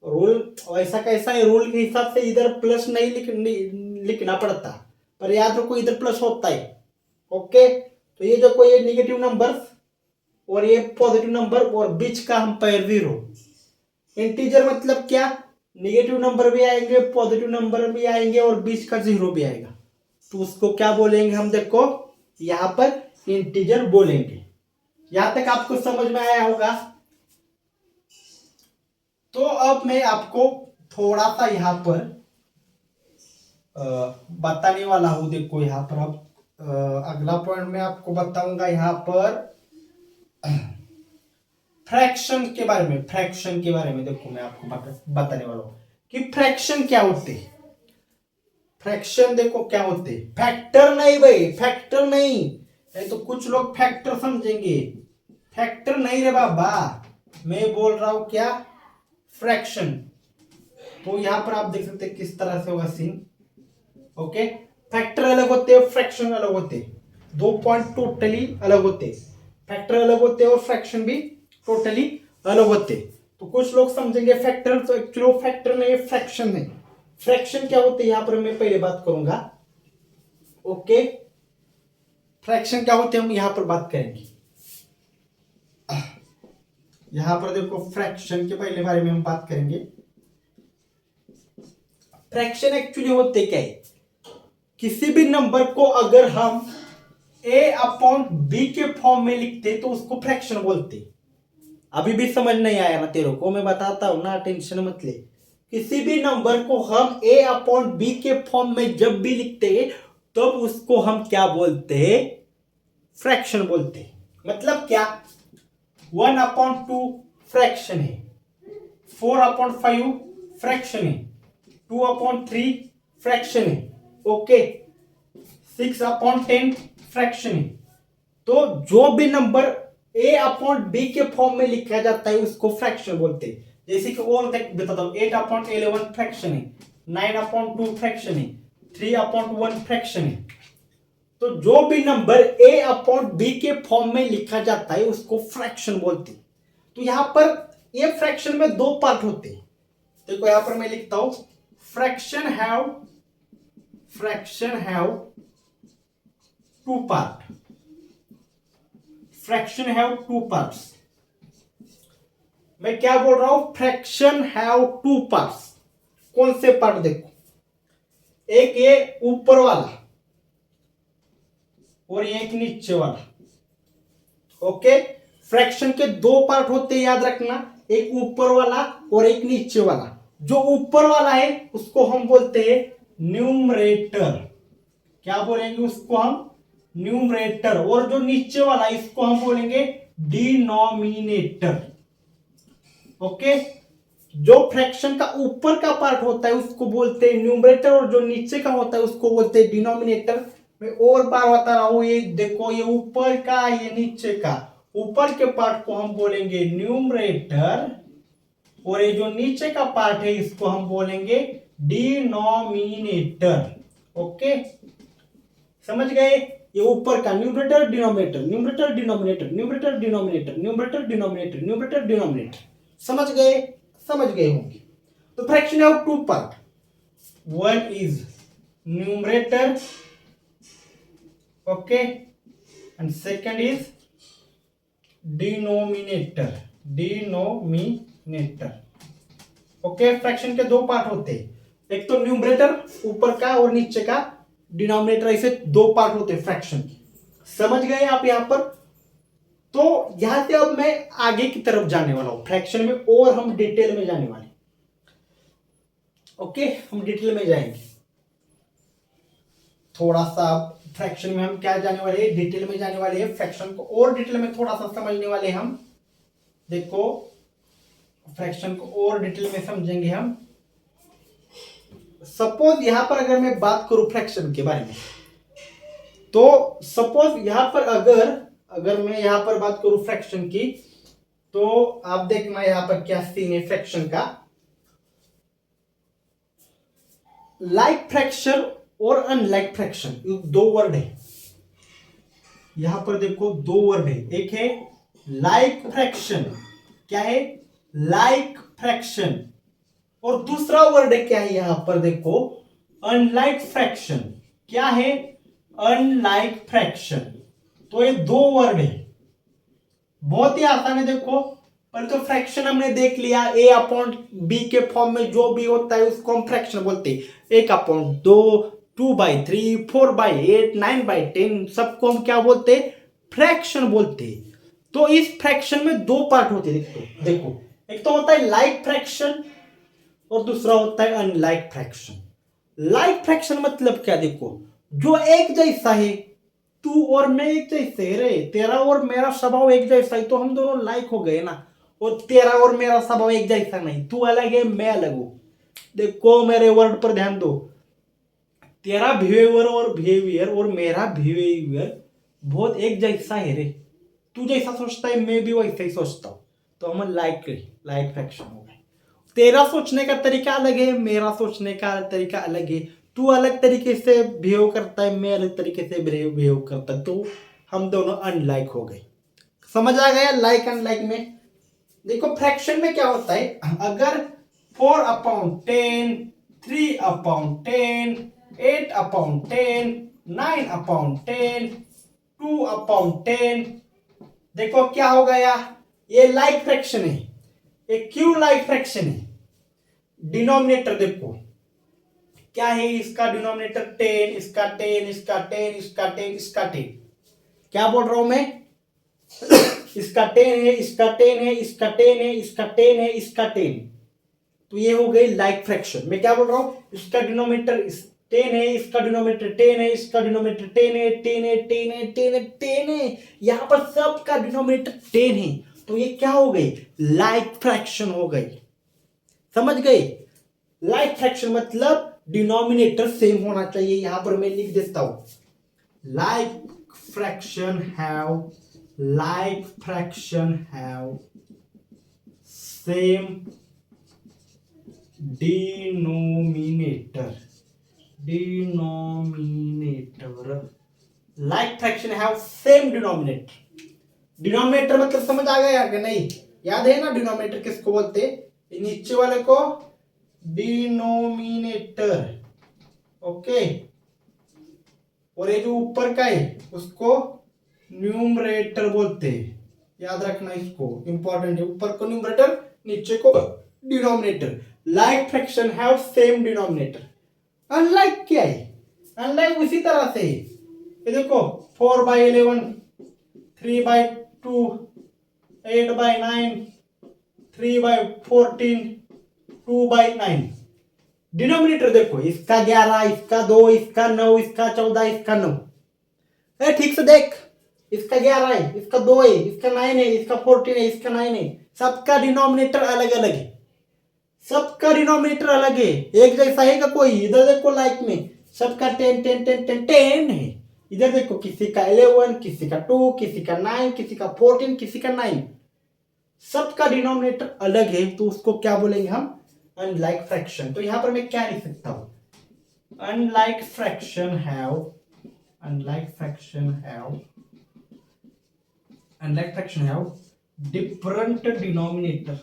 रूल ऐसा कैसा है, रूल के हिसाब से इधर प्लस नहीं लिखना पड़ता, पर याद रखो इधर प्लस होता है। ओके। तो ये देखो ये नेगेटिव नंबर और ये पॉजिटिव नंबर और बीच का हम पैर 0। इंटीजर मतलब क्या, नेगेटिव नंबर भी आएंगे, पॉजिटिव नंबर भी आएंगे और बीच का 0 भी आएगा, तो उसको क्या बोलेंगे हम, देखो यहां पर इंटीजर बोलेंगे। यहां तक आपको समझ में आया होगा। तो अब मैं आपको थोड़ा सा यहां पर बताने वाला हूं। देखो यहां पर अब अगला पॉइंट मैं आपको बताऊंगा यहां पर फ्रैक्शन के बारे में। फ्रैक्शन के बारे में देखो मैं आपको बताने वाला हूं कि फ्रैक्शन क्या होते हैं। फ्रैक्शन देखो क्या होते हैं, फैक्टर नहीं भाई, फैक्टर नहीं, तो कुछ लोग फैक्टर समझेंगे, फैक्टर नहीं रे बाबा, मैं बोल रहा हूं क्या, फ्रैक्शन। तो यहां पर आप देख सकते हैं किस तरह से होगा सीन। ओके, फैक्टर अलग होते हैं, फ्रैक्शन अलग होते हैं, दो पॉइंट टोटली अलग होते हैं। फैक्टर अलग होते हैं और फ्रैक्शन भी टोटली अलग होते हैं। तो कुछ लोग समझेंगे फैक्टर, तो एक्चुअली फैक्टर नहीं, फ्रैक्शन नहीं। फ्रैक्शन क्या होते हैं यहां पर मैं पहले बात करूंगा। ओके, फ्रैक्शन क्या होते हैं हम यहां पर बात करेंगे। यहां पर देखो फ्रैक्शन के पहले बारे में हम बात करेंगे। फ्रैक्शन एक्चुअली होते क्या है, किसी भी नंबर को अगर हम a अपॉन बी के फॉर्म में लिखते तो उसको फ्रैक्शन बोलते। अभी भी समझ नहीं आया ना तेरे को, मैं बताता हूं ना, टेंशन मत ले। किसी भी नंबर को हम a अपॉन बी के फॉर्म में जब भी लिखते तब उसको हम क्या बोलते, फ्रैक्शन बोलते। मतलब क्या, 1/2 फ्रैक्शन है, 4/5 फ्रैक्शन है, 2/3 फ्रैक्शन है, ओके, 6/10 फ्रैक्शन है। तो जो भी नंबर a अपॉन बी के फॉर्म में लिखा जाता है उसको फ्रैक्शन बोलते हैं। जैसे कि और बताता हूं, 8/11 फ्रैक्शन है, 9/2 फ्रैक्शन है, 3/1 फ्रैक्शन है। तो जो भी नंबर a अपॉन बी के फॉर्म में लिखा जाता है उसको फ्रैक्शन बोलते हैं। तो यहां पर ये फ्रैक्शन में दो पार्ट होते हैं। देखो यहां पर मैं लिखता हूं, fraction have two part, fraction have two parts. मैं क्या बोल रहा हूं, फ्रैक्शन हैव टू पार्ट्स। कौन से पार्ट देखो, एक ये ऊपर वाला और एक नीचे वाला। ओके, फ्रैक्शन के दो पार्ट होते हैं याद रखना, एक ऊपर वाला और एक नीचे वाला। जो ऊपर वाला है उसको हम बोलते हैं न्यूमरेटर। क्या बोलेंगे उसको हम, न्यूमरेटर। और जो नीचे वाला इसको हम बोलेंगे डिनोमिनेटर। ओके, जो फ्रैक्शन का ऊपर का पार्ट होता है उसको बोलते हैं न्यूमरेटर और जो नीचे का होता है उसको बोलते हैं डिनोमिनेटर। मैं और बार बता रहा हूं, ये देखो ये ऊपर का ये नीचे का, ऊपर के पार्ट को हम बोलेंगे न्यूमरेटर और ये जो नीचे का पार्ट है इसको हम बोलेंगे डिनोमिनेटर। ओके, समझ गए, ये ऊपर का numerator denominator, numerator denominator, numerator denominator, numerator denominator, numerator denominator. समझ गए, समझ गए होंगे। तो fraction have two part, one is numerator, okay, and second is denominator, denominator. Okay, fraction के दो पार्ट होते हैं, एक तो न्यूमरेटर ऊपर का और नीचे का, डिनोमिनेटर, ऐसे दो पार्ट होते हैं फ्रैक्शन के। समझ गए आप यहां पर। तो यहां से अब मैं आगे की तरफ जाने वाला हूं फ्रैक्शन में, और हम डिटेल में जाने वाले। ओके, हम डिटेल में जाएंगे थोड़ा सा। फ्रैक्शन में हम क्या जाने वाले हैं, डिटेल में जाने वाले हैं, फ्रैक्शन को और डिटेल में थोड़ा सा समझने वाले हैं हम। देखो फ्रैक्शन को और डिटेल में समझेंगे हम। सपोज यहां पर अगर मैं बात करूं फ्रैक्शन के बारे में, तो सपोज यहां पर अगर मैं यहां पर बात करूं फ्रैक्शन की, तो आप देखना यहां पर क्या सीन है फ्रैक्शन का। लाइक फ्रैक्शन और अनलाइक फ्रैक्शन, दो वर्ड है यहां पर। देखो दो वर्ड है, एक है लाइक फ्रैक्शन, क्या है, लाइक फ्रैक्शन, और दूसरा वर्ड है क्या है यहां पर, देखो अनलाइक फ्रैक्शन। क्या है, अनलाइक फ्रैक्शन। तो ये दो वर्ड है, बहुत ही आसान है। देखो पर तो फ्रैक्शन हमने देख लिया, ए अपॉन बी के फॉर्म में जो भी होता है उसको हम फ्रैक्शन बोलते हैं। 1/2, 2/3, 4/8, 9/10 सबको हम क्या बोलते हैं? फ्रैक्शन बोलते हैं। तो इस फ्रैक्शन में दो पार्ट होते हैं। देखो एक तो होता है लाइक फ्रैक्शन और दूसरा होता है अनलाइक फ्रैक्शन। लाइक फ्रैक्शन मतलब क्या? देखो जो एक जैसा है, तू और मैं एक जैसे रे, तेरा और मेरा स्वभाव एक जैसा है तो हम दोनों लाइक हो गए ना। और तेरा और मेरा स्वभाव एक जैसा नहीं, तू अलग है मैं अलग हूं। देखो मेरे वर्ड पर ध्यान दो, तेरा बिहेवियर और मेरा बिहेवियर बहुत एक जैसा है रे। तू जैसा सोचता है मैं भी वैसा ही सोचता हूं, तो हम लाइक लाइक फ्रैक्शन हो गए। तेरा सोचने का तरीका अलग है, मेरा सोचने का तरीका अलग है। तू अलग तरीके से बिहेव करता है, मैं अलग तरीके से बिहेव करता है, तो हम दोनों अनलाइक हो गए। समझ आ गया लाइक अनलाइक में? देखो फ्रैक्शन में क्या होता है, अगर 4/10, 3/10, 8/10, 9/10, 2/10, देखो क्या हो गया, ये लाइक फ्रैक्शन है। ये क्यों लाइक फ्रैक्शन है? डिनोमिनेटर देखो क्या है, इसका डिनोमिनेटर 10, इसका 10, इसका 10, इसका 10, इसका 10। क्या बोल रहा हूं मैं? इसका 10 है, इसका 10 है, इसका 10 है, इसका 10 है, इसका 10। तो ये हो गई लाइक फ्रैक्शन। मैं क्या बोल रहा हूं, इसका डिनोमिनेटर 10 है, इसका डिनोमिनेटर 10 है, इसका डिनोमिनेटर 10 है, 10 है, 10 है, 10 है, 10 है, यहां पर सबका डिनोमिनेटर 10 है। तो ये क्या हो गई? लाइक फ्रैक्शन हो गई। समझ गए? लाइक फ्रैक्शन मतलब डिनोमिनेटर सेम होना चाहिए। यहां पर मैं लिख देता हूं, like fraction have same denominator. Like fraction have same denominator. Denominator मतलब समझ आ गया कि नहीं? याद है ना डिनोमिनेटर किसको बोलते हैं? नीचे वाले को डिनोमिनेटर, ओके, और ये जो ऊपर का है उसको न्यूमरेटर बोलते हैं। याद रखना इसको, इंपॉर्टेंट है। ऊपर को न्यूमरेटर, नीचे को denominator. Like fraction have same denominator. Unlike क्या है? अनलाइक उसी तरह से ये देखो 4/11, 3/2, 8/9, 3/14, 2/9। डिनोमिनेटर देखो, इसका 11, इसका 2, इसका 9, इसका 14, इसका 9। ठीक से देख, इसका 11 है, इसका 2 है, इसका 9 है, इसका 14 है, इसका 9 है। सबका डिनोमिनेटर अलग अलग है। सबका डिनोमिनेटर अलग है, एक जैसा है का कोई? इधर देखो लाइक में सबका 10 10 10 10 10 है। इधर देखो किसी का 11, किसी का 2, किसी का 9, किसी का 14, किसी का 9। सबका डिनोमिनेटर अलग है, तो उसको क्या बोलेंगे हम? Unlike fraction. तो यहां पर मैं क्या लिख सकता हूं, unlike fraction have different denominator.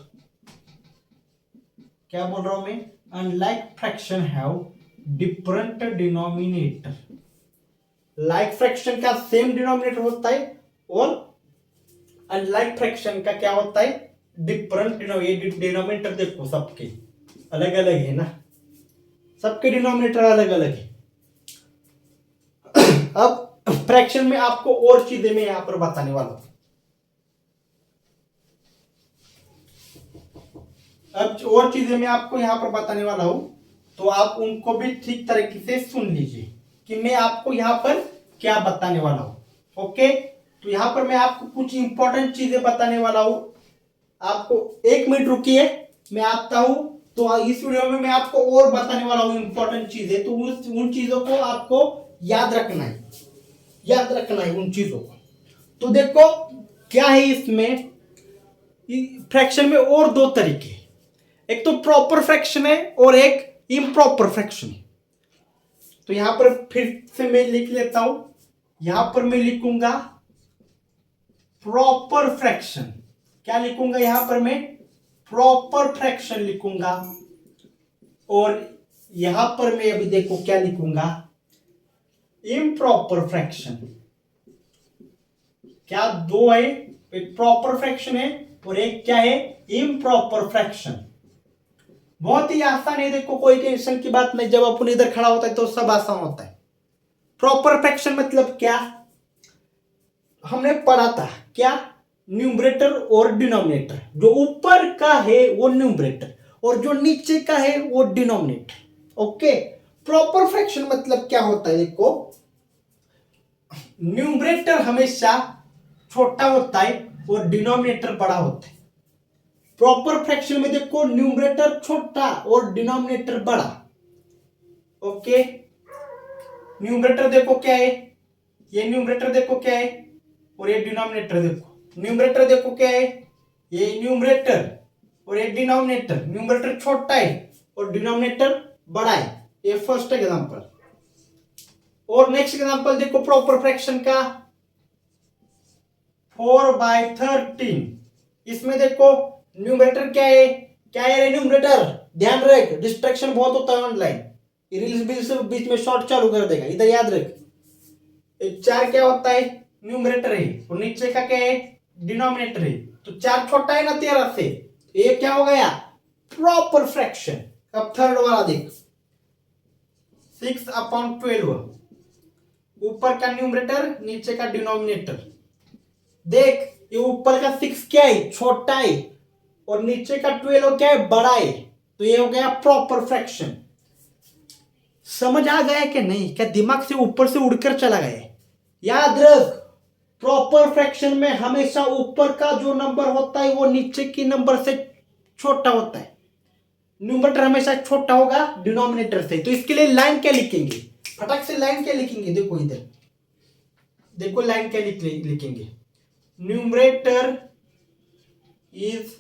क्या बोल रहा हूं मैं? Unlike fraction have different denominator. Like fraction का सेम डिनोमिनेटर होता है और अनलाइक फ्रैक्शन का क्या होता है? Different denominator. देखो सबके अलग अलग है ना, सबके डिनोमिनेटर अलग अलग है। अब फ्रैक्शन में आपको और चीजें मैं यहां पर बताने वाला हूं। अब और चीजें मैं आपको यहां पर बताने वाला हूं, तो आप उनको भी ठीक तरीके से सुन लीजिए कि मैं आपको यहां पर क्या बताने वाला हूं। ओके, तो यहां पर मैं आपको कुछ इंपॉर्टेंट चीजें बताने वाला हूं। आपको 1 मिनट रुकिए, मैं आता हूं। तो इस वीडियो में मैं आपको और बताने वाला हूं इंपॉर्टेंट चीजें, तो उन चीजों को आपको याद रखना है उन चीजों को। तो देखो क्या है इसमें, फ्रैक्शन में और दो तरीके, एक तो प्रॉपर फ्रैक्शन है और एक इम्प्रॉपर फ्रैक्शन है। तो यहां पर फिर से मैं लिख लेता हूं, यहां पर मैं लिखूंगा प्रॉपर फ्रैक्शन। क्या लिखूंगा यहां पर मैं? प्रॉपर फ्रैक्शन लिखूंगा। और यहां पर मैं अभी देखो क्या लिखूंगा, इम्प्रॉपर फ्रैक्शन। क्या दो है, एक प्रॉपर फ्रैक्शन है और एक क्या है, इम्प्रॉपर फ्रैक्शन। बहुत ही आसान है, देखो कोई टेंशन की बात नहीं, जब अपन इधर खड़ा होता है तो सब आसान होता है। प्रॉपर फ्रैक्शन मतलब क्या, हमने पढ़ा था क्या, न्यूमरेटर और डिनोमिनेटर, जो ऊपर का है वो न्यूमरेटर और जो नीचे का है वो डिनोमिनेटर। ओके, प्रॉपर फ्रैक्शन मतलब क्या होता है, देखो न्यूमरेटर हमेशा छोटा होता है और डिनोमिनेटर बड़ा होता है। प्रॉपर फ्रैक्शन में देखो न्यूमरेटर छोटा और डिनोमिनेटर बड़ा। ओके, न्यूमरेटर देखो क्या है, ये न्यूमरेटर देखो क्या है और ये डिनोमिनेटर देखो। न्यूमरेटर देखो क्या है, ये न्यूमरेटर और ये डिनोमिनेटर। न्यूमरेटर छोटा है और डिनोमिनेटर बड़ा है। ये फर्स्ट एग्जांपल। और नेक्स्ट एग्जांपल देखो प्रॉपर फ्रैक्शन का, 4/13। इसमें देखो न्यूमरेटर क्या है, क्या है न्यूमरेटर, ध्यान रख डिस्ट्रैक्शन बहुत होता है ऑनलाइन, रील्स बीच में शॉर्ट चालू कर देगा, इधर याद रख। 4 क्या होता है, न्यूमरेटर है और नीचे का क्या है, डिनोमिनेटर है। तो 4 छोटा है ना 13 से, ये क्या हो गया, प्रॉपर फ्रैक्शन। अब थर्ड वाला देख, 6/12, ऊपर का न्यूमरेटर नीचे का डिनोमिनेटर। देख ये ऊपर का 6 क्या है, छोटा है और नीचे का 12 क्या है, बड़ा है। तो ये हो गया प्रॉपर फ्रैक्शन। समझ आ गया कि नहीं, क्या दिमाग से ऊपर से उड़कर चला गया। याद रख प्रॉपर फ्रैक्शन में हमेशा ऊपर का जो नंबर होता है वो नीचे की नंबर से छोटा होता है। न्यूमरेटर हमेशा छोटा होगा डिनोमिनेटर से। तो इसके लिए लाइन क्या लिखेंगे, फटाक से लाइन क्या लिखेंगे, देखो इधर देखो लाइन क्या लिखेंगे, numerator is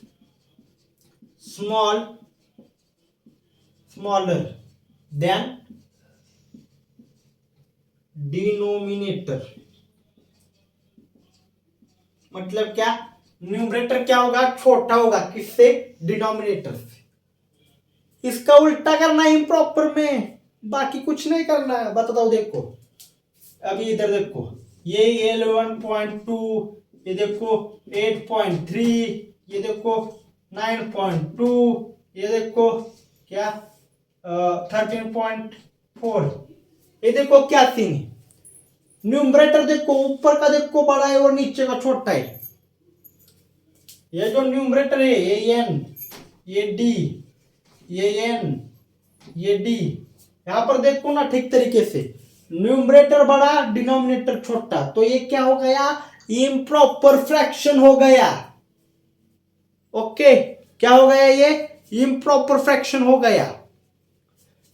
smaller than denominator. मतलब क्या, न्यूमरेटर क्या होगा, छोटा होगा किससे, डिनोमिनेटर से। इसका उल्टा करना है इम्प्रॉपर में, बाकी कुछ नहीं करना है, बताता हूं देखो। अभी इधर देखो ये 11.2, ये देखो 8.3, ये देखो 9.2, ये देखो क्या 13.4। ये देखो क्या सीन है, न्यूमरेटर देखो ऊपर का देखो बड़ा है और नीचे का छोटा है। ये जो न्यूमरेटर है ये एन, ये डी, ये एन, ये डी, यहां पर देखो ना ठीक तरीके से, न्यूमरेटर बड़ा डिनोमिनेटर छोटा। तो ये क्या हो गया, इम्प्रॉपर फ्रैक्शन हो गया। ओके, क्या हो गया, ये इम्प्रॉपर फ्रैक्शन हो गया।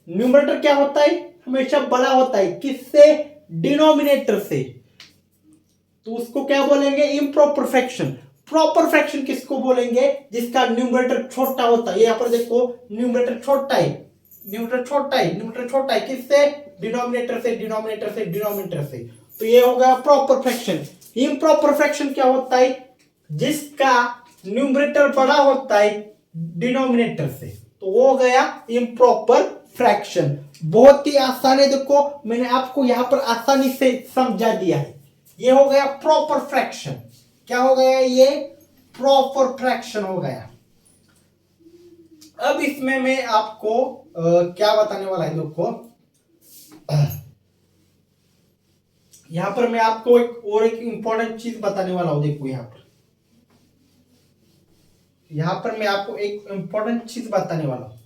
न्यूमरेटर क्या होता है, हमेशा बड़ा होता है किससे, डिनोमिनेटर से। तो उसको क्या बोलेंगे, इम्प्रॉपर फ्रैक्शन। प्रॉपर फ्रैक्शन किसको बोलेंगे, जिसका न्यूमरेटर छोटा होता है। यहाँ पर देखो न्यूमरेटर छोटा है, न्यूमरेटर छोटा है, न्यूमरेटर छोटा है किससे, डिनोमिनेटर से, डिनोमिनेटर से, डिनोमिनेटर से। तो ये हो गया प्रॉपर फ्रैक्शन। इम्प्रॉपर फ्रैक्शन क्या होता है, जिसका न्यूमरेटर बड़ा होता है डिनोमिनेटर से, तो वो हो गया इम्प्रॉपर फ्रैक्शन। बहुत ही आसान है, देखो मैंने आपको यहां पर आसानी से समझा दिया है। ये हो गया प्रॉपर फ्रैक्शन। क्या हो गया, ये प्रॉपर फ्रैक्शन हो गया। अब इसमें मैं आपको क्या बताने वाला है, देखो यहां पर मैं आपको एक इंपॉर्टेंट चीज बताने वाला हूं। देखो यहां पर मैं आपको एक इंपॉर्टेंट चीज बताने वाला हूं।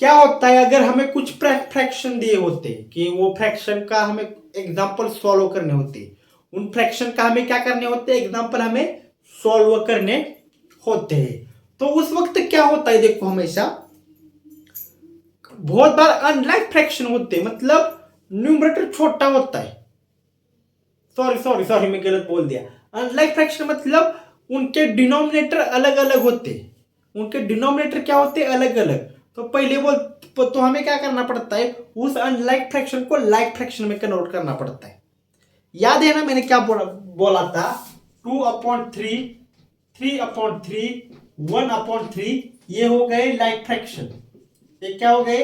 क्या होता है, अगर हमें कुछ फ्रैक्शन दिए होते कि वो फ्रैक्शन का हमें एग्जांपल सॉल्व करने होते, उन फ्रैक्शन का हमें क्या करने होते हैं, एग्जांपल हमें सॉल्व करने होते हैं। तो उस वक्त क्या होता है, देखो हमेशा बहुत बार अनलाइक फ्रैक्शन होते हैं, मतलब न्यूमरेटर छोटा होता है। सॉरी मैं गलत बोल दिया। अनलाइक फ्रैक्शन मतलब उनके डिनोमिनेटर अलग अलग होते, उनके डिनोमिनेटर क्या होते हैं, अलग अलग। तो पहले तो हमें क्या करना पड़ता है, उस अनलाइक फ्रैक्शन को लाइक फ्रैक्शन में कन्वर्ट करना पड़ता है। याद है ना मैंने क्या बोला था, 2/3, 3/3, 1/3, ये हो गए लाइक फ्रैक्शन। ये क्या हो गए,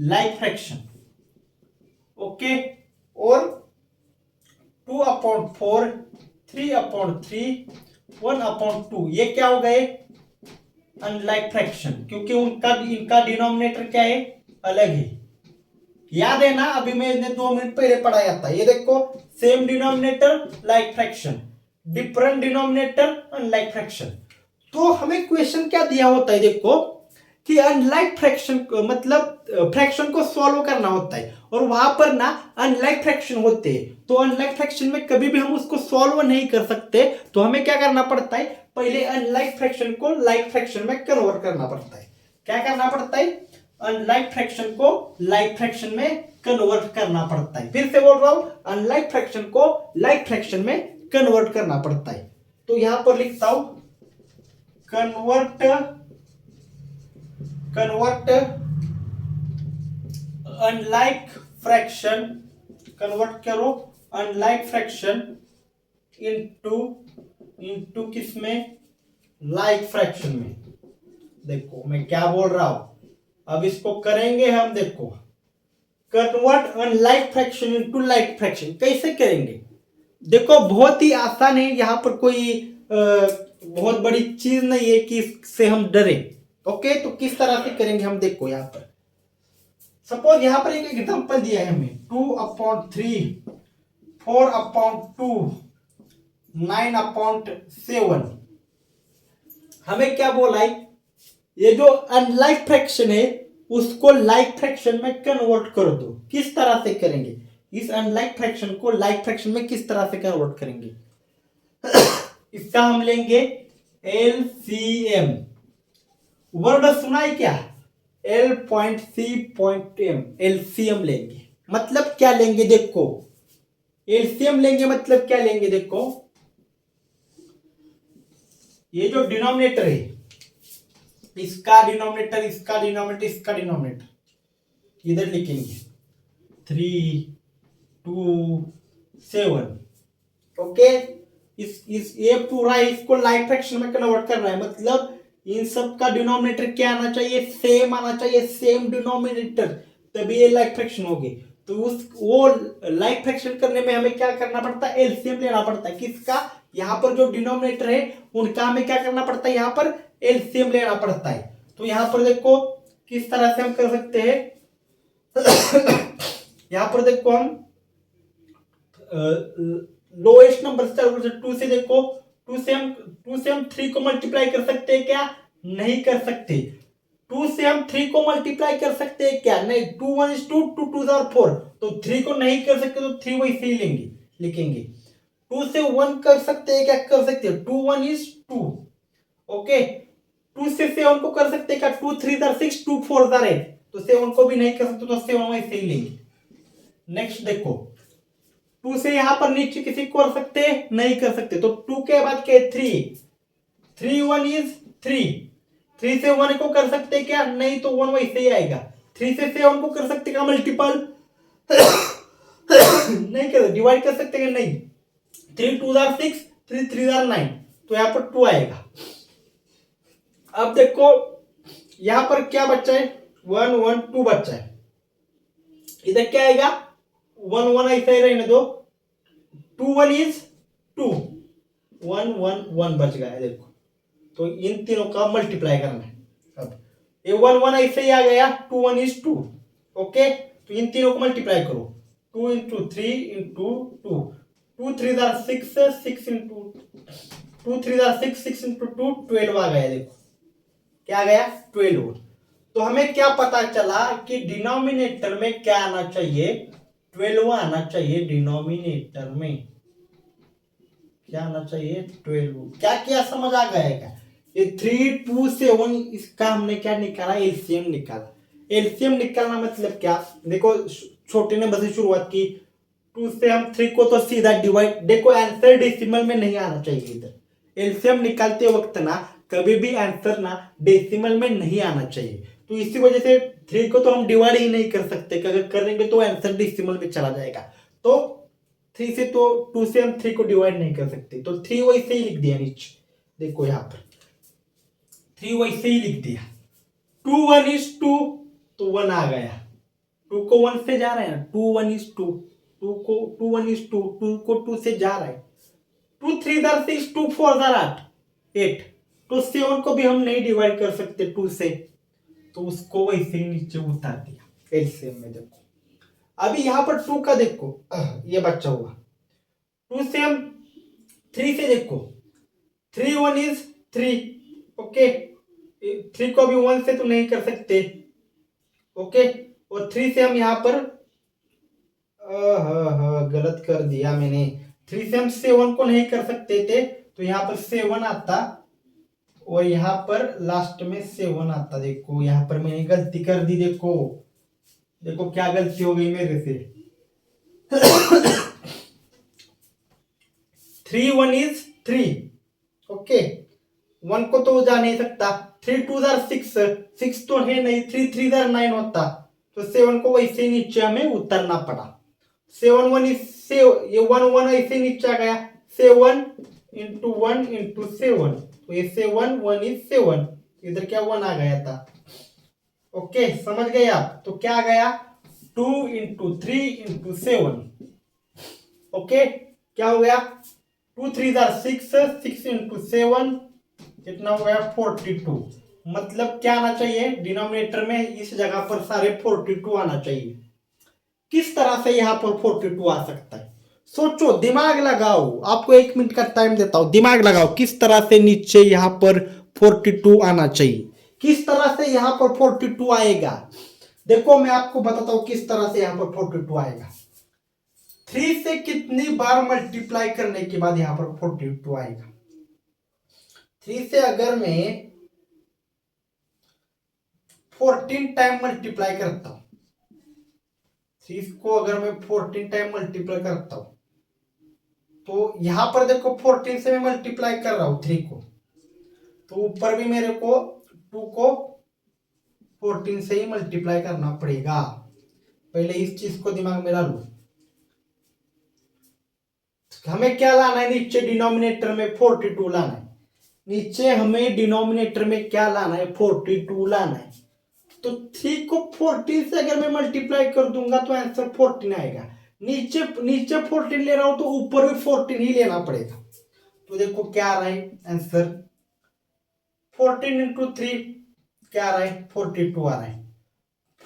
लाइक फ्रैक्शन। ओके, और 2/4, 3/3, 1/2, ये क्या हो गए? अनलाइक फ्रैक्शन, क्योंकि इनका डिनोमिनेटर क्या है? अलग है। याद है ना, अभी मैंने 2 मिनट पहले पढ़ाया था। ये देखो, same denominator like fraction, different denominator unlike fraction. तो हमें क्वेश्चन क्या दिया होता है, देखो कि अनलाइक फ्रैक्शन मतलब फ्रैक्शन को सॉल्व करना होता है, और वहां पर ना अनलाइक फ्रैक्शन होते हैं। तो अनलाइक फ्रैक्शन में कभी भी हम उसको सॉल्व नहीं कर सकते, तो हमें क्या करना पड़ता है? पहले अनलाइक फ्रैक्शन को लाइक फ्रैक्शन में कन्वर्ट करना पड़ता है। क्या करना पड़ता है? अनलाइक फ्रैक्शन को लाइक फ्रैक्शन में कन्वर्ट करना पड़ता है। फिर से बोल रहा हूं, अनलाइक फ्रैक्शन को लाइक फ्रैक्शन में कन्वर्ट करना पड़ता है। तो यहां पर लिखता हूं, कन्वर्ट अनलाइक फ्रैक्शन, कन्वर्ट करो अनलाइक फ्रैक्शन इनटू किसमें? लाइक फ्रैक्शन में। देखो मैं क्या बोल रहा हूं, अब इसको करेंगे हम। देखो, convert unlike fraction into like fraction कैसे करेंगे? देखो बहुत ही आसान है, यहां पर कोई बहुत बड़ी चीज नहीं है कि इससे हम डरे। ओके, तो किस तरह से करेंगे हम? देखो यहां पर सपोज यहां पर एक एग्जांपल दिया है हमें, 2/3, 4/2, 9/7। हमें क्या बोला है? ये जो अनलाइक फ्रैक्शन है उसको लाइक फ्रैक्शन में कन्वर्ट कर दो। किस तरह से करेंगे? इस अनलाइक फ्रैक्शन को लाइक फ्रैक्शन में किस तरह से कन्वर्ट करेंगे? इसका हम लेंगे एलसीएम। वर्ड सुना है क्या? L.C.M, एलसीएम लेंगे। मतलब क्या लेंगे? देखो, एलसीएम लेंगे मतलब क्या लेंगे? देखो, ये जो डिनोमिनेटर है, इसका डिनोमिनेटर, इसका डिनोमिनेटर, इसका डिनोमिनेटर इधर लिखेंगे 3, 2, 7। ओके, इस ये पूरा इसको लाइक फ्रैक्शन में कन्वर्ट करना है। मतलब इन सब का डिनोमिनेटर क्या आना चाहिए? सेम आना चाहिए, सेम डिनोमिनेटर, तभी ये लाइक फ्रैक्शन होगी। तो उस वो लाइक फ्रैक्शन करने में हमें क्या करना पड़ता है? एलसीएम लेना पड़ता है। किसका? यहाँ पर जो डिनोमिनेटर है उनका हमें क्या करना पड़ता है? यहाँ पर एलसीएम लेना पड़ता है। तो यहाँ पर देखो किस तरह से हम कर सकते हैं। यहाँ पर देखो हम लोएस्ट नंबर से चालू कर सकते, 2 से। देखो 2 से हम 3 को मल्टीप्लाई कर सकते हैं क्या? नहीं कर सकते। 2 से हम 3 को मल्टीप्लाई कर सकते हैं क्या? नहीं। 2 1 is 2, 2 2 are 4, तो 3 को नहीं कर सकते, तो 3 वैसे ही लेंगे, लिखेंगे। 2 से 1 कर सकते हैं क्या? कर सकते हैं। 2 1 is 2। ओके, 2 से 7 को कर सकते हैं क्या? 2 3 are 6, 2 4 are 8, तो 7 को भी नहीं कर सकते, तो 7 वैसे ही लेंगे। नेक्स्ट देखो, 2 से यहां पर नीचे किसी को कर सकते? नहीं कर सकते, तो 2 के बाद क्या? 3, 3 1 is 3, 3 से 1 को कर सकते क्या? नहीं, तो 1 वैसे ही आएगा। 3 से 7 को कर सकते क्या मल्टीपल? नहीं कर, डिवाइड कर सकते क्या? नहीं। 3 2 are 6, 3 3 are 9, तो यहां पर 2 आएगा। अब देखो यहां पर क्या बच्चा है? 1 1 2 बच्चा है। इधर क्या आएगा? 1 1 ऐसा ही रहने दो। 2 1 is 2, 1 1 1 बच गया। देखो, तो इन तीनों का मल्टीप्लाई करना है। अब ये 1 1 ऐसे ही आ गया, 2 1 is 2। ओके, तो इन तीनों को मल्टीप्लाई करो, 2 into 3 into 2, 2 3 are 6, 6 into 2 3 are 6, 6 into 2 12 आ गया। देखो क्या आ गया? 12। तो हमें क्या पता चला कि डिनोमिनेटर में क्या आना चाहिए? 12 आना चाहिए। डिनोमिनेटर में क्या आना चाहिए? 12। क्या क्या समझ आ गया क्या? ये 3 2 7, इसका हमने क्या निकाला? एलसीएम निकाला। एलसीएम निकालना मतलब क्या? देखो छोटे नंबर से शुरुआत की, 2 से हम 3 को तो सीधा डिवाइड, देखो आंसर डेसिमल में नहीं आना चाहिए। इधर एलसीएम निकालते वक्त ना कभी भी आंसर ना डेसिमल में नहीं आना चाहिए। तो इसी वजह से 3 को तो हम डिवाइड ही नहीं कर सकते, अगर करेंगे तो आंसर डेसिमल में चला जाएगा। तो 3 से, तो 2 से हम 3 को डिवाइड नहीं कर सकते, तो 3 वैसे ही लिख दिया नीचे। देखो यहां पर 3 वैसे ही लिख दिया। 2 1 is 2, तो 1 आ गया। 2 को 1 से जा रहे हैं, 2 1 is 2, two one is two, two को टू से जा रहा है, two three there six, two four are आठ, एट। तो सेवन को भी हम नहीं डिवाइड कर सकते टू से, तो उसको वैसे ही नीचे उतार दिया एलसीएम में। देखो अभी यहां पर टू का देखो ये बच्चा हुआ, टू से हम थ्री से देखो, three one is three, okay, three को भी वन से तो नहीं कर सकते, ओके, और थ्री से हम यहां पर गलत कर दिया मैंने, थ्री से हम सेवन को नहीं कर सकते थे, तो यहां पर सेवन आता और यहां पर लास्ट में सेवन आता। देखो यहां पर मैंने गलती कर दी, देखो देखो क्या गलती हो गई मेरे से। Three one is three, okay, one को तो जा नहीं सकता, थ्री टू दर सिक्स, सिक्स तो है नहीं, थ्री थ्री दर नाइन होता, तो सेवन को वैसे ही नीचे हमें उतरना पड़ा। सेवन वन इज ये वन वन ऐसे नीचे आ गया, seven into one into seven, तो ये सेवन वन इज सेवन, इधर क्या वन आ गया था, ओके, समझ गए आप। तो क्या आ गया, two into three into seven, okay, क्या हो गया, टू थ्री दर सिक्स, सिक्स इंटू सेवन, कितना हो गया 42। मतलब क्या आना चाहिए डिनोमिनेटर में, इस जगह पर सारे 42 आना चाहिए। किस तरह से यहां पर 42 आ सकता है, सोचो, दिमाग लगाओ, आपको 1 मिनट का टाइम देता हूं, दिमाग लगाओ किस तरह से नीचे यहां पर 42 आना चाहिए, किस तरह से यहां पर 42 आएगा। देखो मैं आपको बताता हूं किस तरह से यहां पर 42 आएगा। थ्री से कितनी बार मल्टीप्लाई करने के बाद यहां पर 42 आएगा। थ्री से अगर मैं 14 टाइम मल्टीप्लाई करता हूं, थ्री को अगर मैं 14 टाइम मल्टीप्लाई करता हूं, तो यहां पर देखो 14 से मैं मल्टीप्लाई कर रहा हूं थ्री को, तो ऊपर भी मेरे को टू को 14 से ही मल्टीप्लाई करना पड़ेगा। पहले इस चीज को दिमाग में डालो। हमें क्या लाना है, नीचे डिनोमिनेटर में 42 लाना है, नीचे हमें डिनोमिनेटर में क्या लाना है, 42 लाना है। तो थ्री को 14 से अगर मैं मल्टीप्लाई कर दूंगा तो आंसर 14 आएगा। नीचे नीचे 14 ले रहा हूं तो ऊपर भी 14 ही लेना पड़ेगा। तो देखो क्या आ रहा है आंसर, 14 इंटू थ्री क्या आ रहा है, 42 आ रहा है,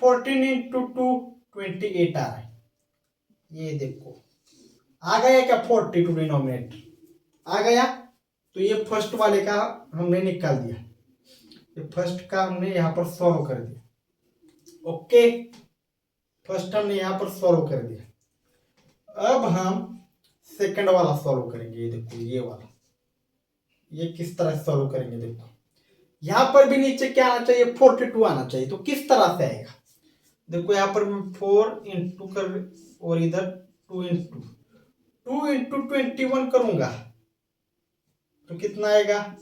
14 इंटू टू 28 आ रहा है। ये देखो आ गया क्या 42 डिनोमिनेटर आ गया। तो ये फर्स्ट वाले का हमने निकाल दिया, ये फर्स्ट का हमने यहां पर सॉल्व कर दिया, ओके, फर्स्ट हमने यहां पर सॉल्व कर दिया। अब हम सेकंड वाला सॉल्व करेंगे। ये देखो ये वाला, ये किस तरह सॉल्व करेंगे, देखो यहां पर भी नीचे क्या आना चाहिए, 42 आना चाहिए। तो किस तरह से आएगा, देखो यहां पर मैं 4 इंटू कर और इधर 2 इंटू 21 करूंगा तो कितना आएगा,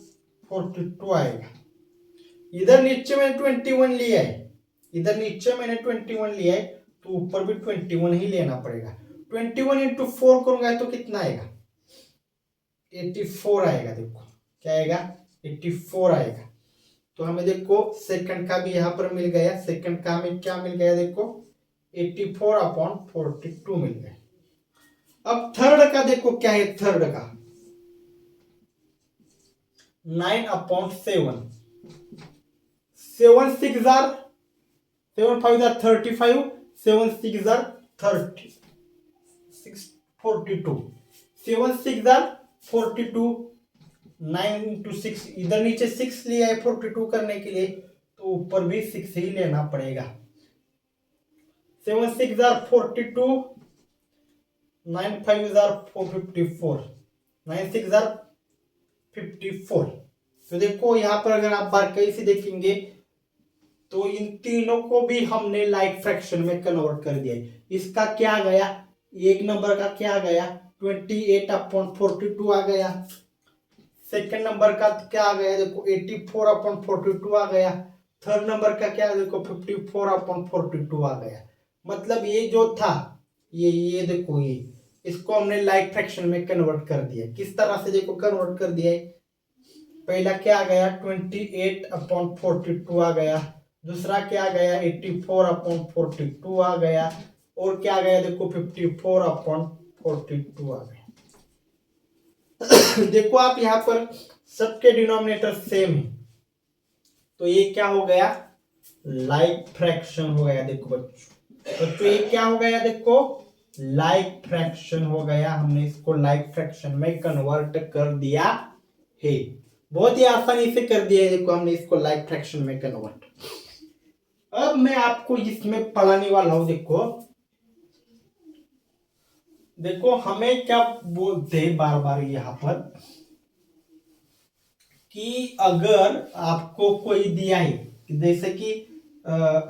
42 आएगा। इधर नीचे मैंने 21 लिया है, इधर नीचे मैंने 21 लिया है, तो ऊपर भी 21 ही लेना पड़ेगा। 21 इंटू 4 करूंगा तो कितना आएगा, 84 आएगा। देखो क्या आएगा, 84 आएगा। तो हमें देखो सेकंड का भी यहां पर मिल गया, सेकंड का हमें क्या मिल गया, देखो 84/42 मिल गया। अब थर्ड का देखो क्या है, थर्ड का 9/7, 7 6 jar 7 5 jar 35, 7 6 jar 30 42, 7 6 jar 42, 9 into 6, इधर नीचे 6 लिया है 42 करने के लिए, तो ऊपर भी 6 ही लेना पड़ेगा। 7 6 जार 42, 9 5 जार 454, 9 6 जार 54। तो देखो यहां पर अगर आप बारीकी से देखेंगे तो इन तीनों को भी हमने लाइक फ्रैक्शन में कन्वर्ट कर दिया। इसका क्या गया, एक नंबर का क्या गया 28/42 आ गया, सेकंड नंबर का क्या आ गया, देखो 84/42 आ गया, थर्ड नंबर का क्या देखो 54/42 आ गया। मतलब ये जो था ये देखो ये इसको हमने लाइक फ्रैक्शन में कन्वर्ट कर दिया। किस तरह से देखो कन्वर्ट कर दिया है, पहला क्या आ गया 28/42 आ गया, दूसरा क्या आ गया 84/42 आ गया, और क्या आ गया देखो 54/42 आ गया। देखो आप यहाँ पर सबके डिनोमिनेटर सेम है, तो ये क्या हो गया, लाइक फ्रैक्शन हो गया। देखो बच्चों ये क्या हो गया, देखो लाइक फ्रैक्शन हो गया। हमने इसको लाइक फ्रैक्शन में कन्वर्ट कर दिया है, बहुत ही आसानी से कर दिया है। देखो हमने इसको लाइक फ्रैक्शन में कन्वर्ट। अब मैं आपको इसमें पढ़ाने वाला हूं। देखो हमें क्या बोलते हैं बार बार यहाँ पर, कि अगर आपको कोई दिया है, जैसे कि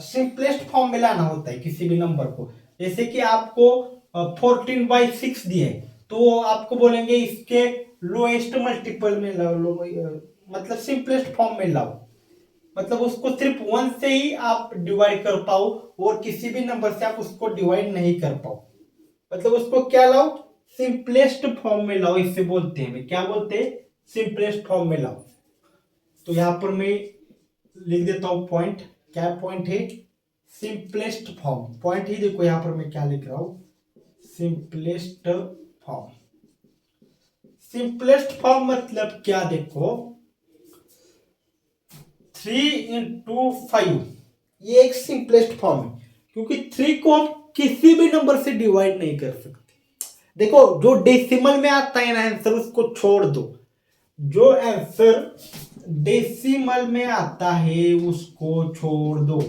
सिंपलेस्ट फॉर्म में लाना होता है किसी भी नंबर को, जैसे कि आपको 14/6 दिया है, तो आपको बोलेंगे इसके लोएस्ट मल्टीपल में मतलब सिंपलेस्ट फॉर्म में लाओ, मतलब उसको सिर्फ 1 से ही आप डिवाइड कर पाओ और किसी भी नंबर से आप उसको डिवाइड नहीं कर पाओ, मतलब उसको क्या लाओ, सिंपलेस्ट फॉर्म में लाओ। इससे बोलते हैं, क्या बोलते हैं, सिंपलेस्ट फॉर्म में लाओ। तो यहां पर मैं लिख देता हूं पॉइंट, क्या पॉइंट है, सिंपलेस्ट फॉर्म। पॉइंट ही देखो यहां पर मैं क्या लिख रहा हूं, सिंपलेस्ट फॉर्म। सिंपलेस्ट फॉर्म मतलब क्या, देखो 3 × 5 ये एक सिंपलेस्ट फॉर्म है, क्योंकि 3 को हम किसी भी नंबर से डिवाइड नहीं कर सकते। देखो जो डेसिमल में आता है ना आंसर, उसको छोड़ दो, जो आंसर डेसिमल में आता है उसको छोड़ दो।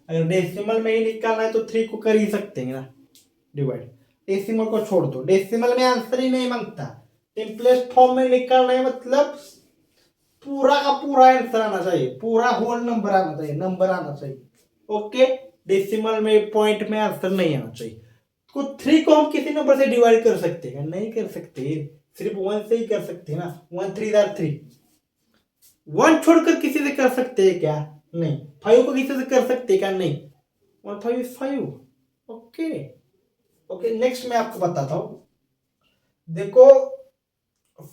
अगर डेसिमल में ही निकालना है तो 3 को कर ही सकते हैं ना डिवाइड, डेसिमल को छोड़ दो, डेसिमल में आंसर ही नहीं मांगता। सिंपलेस्ट फॉर्म में निकालना है मतलब पूरा का पूरा आंसर आना चाहिए, पूरा होल नंबर आना चाहिए, नंबर आना चाहिए। ओके, डेसिमल में पॉइंट में आंसर नहीं आना चाहिए। तो 3 को हम किसी नंबर से डिवाइड कर सकते हैं, नहीं कर सकते, सिर्फ 1 से ही कर सकते हैं ना। 1 3 3, 1 छोड़कर किसी से कर सकते हैं क्या, नहीं। 5 को किसी से कर सकते हैं क्या, नहीं। 1 5 is 5। ओके ओके, नेक्स्ट मैं आपको बताता हूं। देखो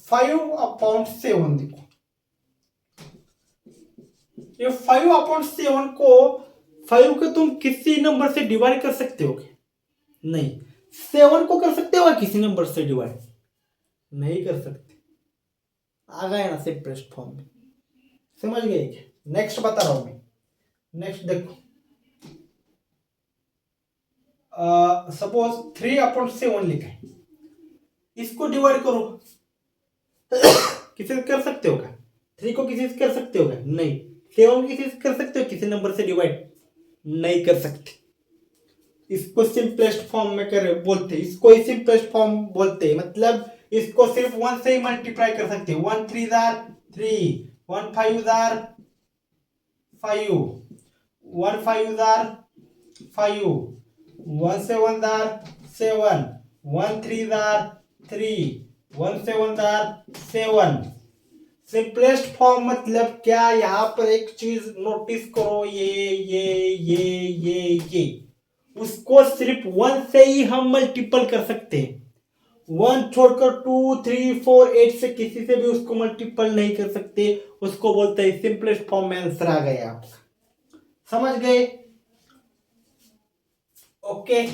5/7, देखो ये 5/7 को 5 को तुम किसी नंबर से डिवाइड कर सकते हो क्या, नहीं। 7 को कर सकते हो किसी नंबर से डिवाइड, नहीं कर सकते। आ गए ना सिंपलेस्ट फॉर्म में, समझ गए क्या। नेक्स्ट बता रहा हूं मैं। नेक्स्ट देखो, सपोज 3/7 लिखा है, इसको डिवाइड करो। किसी से कर सकते हो क्या, 3 को किसी से कर सकते हो क्या, नहीं। 7 किसी से कर सकते हो किसी नंबर से डिवाइड, नहीं कर सकते। इसको सिंपलेस्ट फॉर्म में कर बोलते हैं, इसको ही सिंपलेस्ट फॉर्म बोलते हैं, मतलब इसको सिर्फ 1 से ही मल्टीप्लाई कर सकते हैं। 1 3 3, 1 5 5, 1 5 5, 1 7 7, 1 3 3, 1 7 7। सिंपलेस्ट फॉर्म मतलब क्या, यहां पर एक चीज नोटिस करो, ये उसको सिर्फ 1 से ही हम मल्टीपल कर सकते हैं। 1 छोड़कर 2 3 4 8 से किसी से भी उसको मल्टीपल नहीं कर सकते, उसको बोलते हैं सिंपलेस्ट फॉर्म में आंसर आ गया आपका, समझ गए। ओके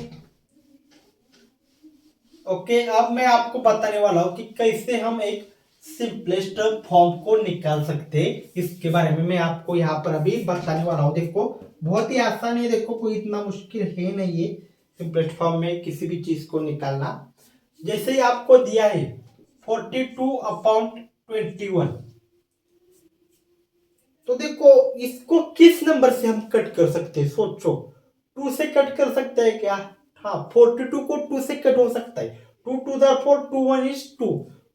ओके, अब मैं आपको बताने वाला हूं कि कैसे हम एक सिंपलेस्ट फॉर्म को निकाल सकते हैं, इसके बारे में मैं आपको यहाँ पर अभी बताने वाला हूं। देखो बहुत ही आसान है, देखो कोई इतना मुश्किल है नहीं है सिंपलेस्ट फॉर्म में किसी भी चीज को निकालना। जैसे ही आपको दिया है 42/21, तो देखो इसको किस नंबर से हम कट कर सकते हैं, सोचो। 2 से कट कर सकते हैं क्या, हाँ 42 को 2 से कट हो सकता है। 2 2 4 2 1 is 2,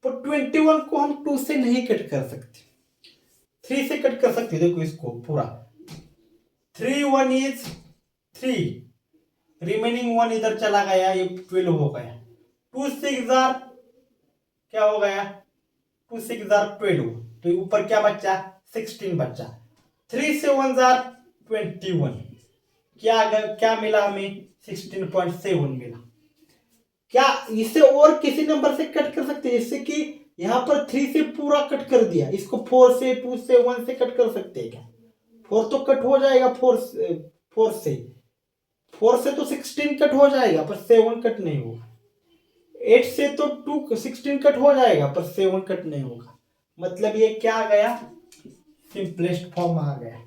पर 21 को हम 2 से नहीं कट कर सकते, 3 से कट कर सकते। देखो इसको पूरा 3 1 is 3, रिमेनिंग 1 इधर चला गया, ये 12 हो गया। 2 6 क्या हो गया, 2 6 12, तो ऊपर क्या बचा, 16 बचा। 3 7 21, क्या मिला हमें, 16.7 मिला। क्या इसे और किसी नंबर से कट कर सकते हैं, जैसे कि यहां पर 3 से पूरा कट कर दिया, इसको 4 से 2 से 1 से कट कर सकते हैं क्या, 4 तो कट हो जाएगा 4 से। 4 से तो 16 कट हो जाएगा पर 7 कट नहीं होगा। 8 से तो 16 कट हो जाएगा पर 7 कट नहीं होगा। मतलब ये क्या आ गया, सिंपलेस्ट फॉर्म आ गया,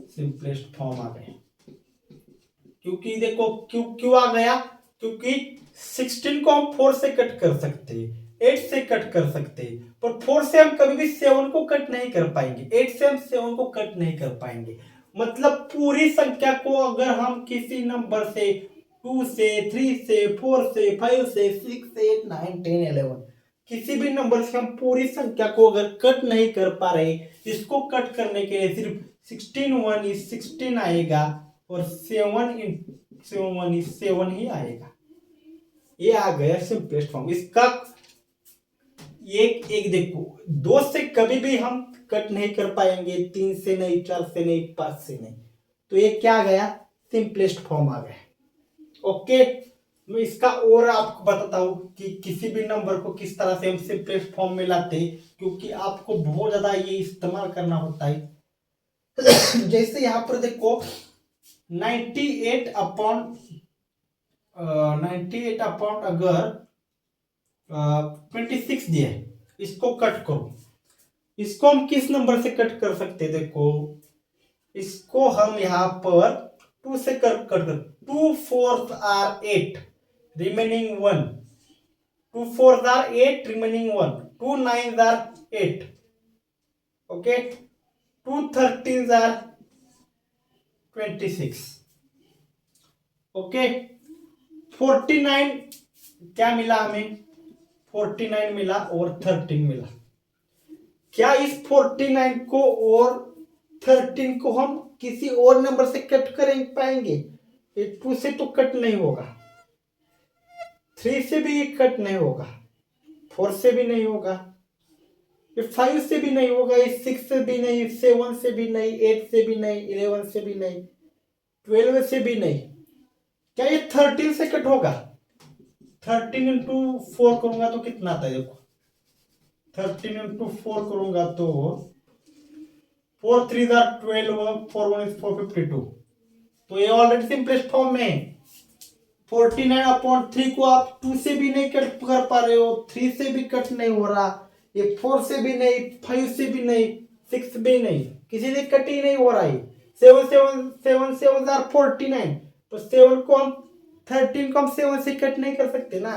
सिंपलेस्ट फॉर्म आ गया। क्योंकि देखो क्यों क्यों आ गया, क्योंकि 16 को हम 4 से कट कर सकते हैं, 8 से कट कर सकते हैं, पर 4 से हम कभी भी 7 को कट नहीं कर पाएंगे, 8 से हम 7 को कट नहीं कर पाएंगे। मतलब पूरी संख्या को अगर हम किसी नंबर से 2 से 3 से 4 से 5 से 6 से 8 9 10 11 किसी भी नंबर से हम पूरी संख्या को अगर कट नहीं कर पा रहे, इसको कट करने के लिए सिर्फ 16 1 इज 16 आएगा और 7 इन 7 1 इज 7 ही आएगा। ये आ गया सिंपलेस्ट फॉर्म इसका। एक देखो 2 से कभी भी हम कट नहीं कर पाएंगे, 3 से नहीं, 4 से नहीं, 5 से नहीं, तो ये क्या आ गया, सिंपलेस्ट फॉर्म आ गया। ओके, मैं इसका और आपको बताता हूं कि किसी भी नंबर को किस तरह से हम सिंपलेस्ट फॉर्म में लाते, क्योंकि आपको बहुत ज्यादा ये इस्तेमाल करना होता है। जैसे यहां पर देखो 98 अपॉन 98 अपॉन अगर 26 दिया है, इसको कट करो। इसको हम किस नंबर से कट कर सकते हैं, देखो इसको हम यहां पर 2 से कट कर 2 4 are 8 remaining 1, 2 4 are 8 remaining 1, 2 9 are 8, okay, 2 13 are 26, okay. 49 क्या मिला हमें, 49 मिला और 13 मिला। क्या इस 49 को और 13 को हम किसी और नंबर से कट कर पाएंगे, 2 से तो कट नहीं होगा, 3 से भी कट नहीं होगा, 4 से भी नहीं होगा, 5 से भी नहीं होगा, 6 से भी नहीं, 7 से भी नहीं, 8 से भी नहीं, 11 से भी नहीं, 12 से भी नहीं। क्या ये 13 से कट होगा? 13 इंटू 4 करूंगा तो कितना आता है, देखो 13 इंटू 4 करूंगा तो 4 3 12, 4 1 is 452, तो ये ऑलरेडी सिंपलेस्ट फॉर्म में है। 49 अपॉन 3 को आप 2 से भी नहीं कट कर पा रहे हो, 3 से भी कट नहीं हो रहा, ये 4 से भी नहीं, 5 से भी नहीं, 6 भी नहीं, किसी से कट ही नहीं हो रहा है। 7 7 7 7 आर 49, तो 7 को हम 13 को हम 7 से कट नहीं कर सकते ना।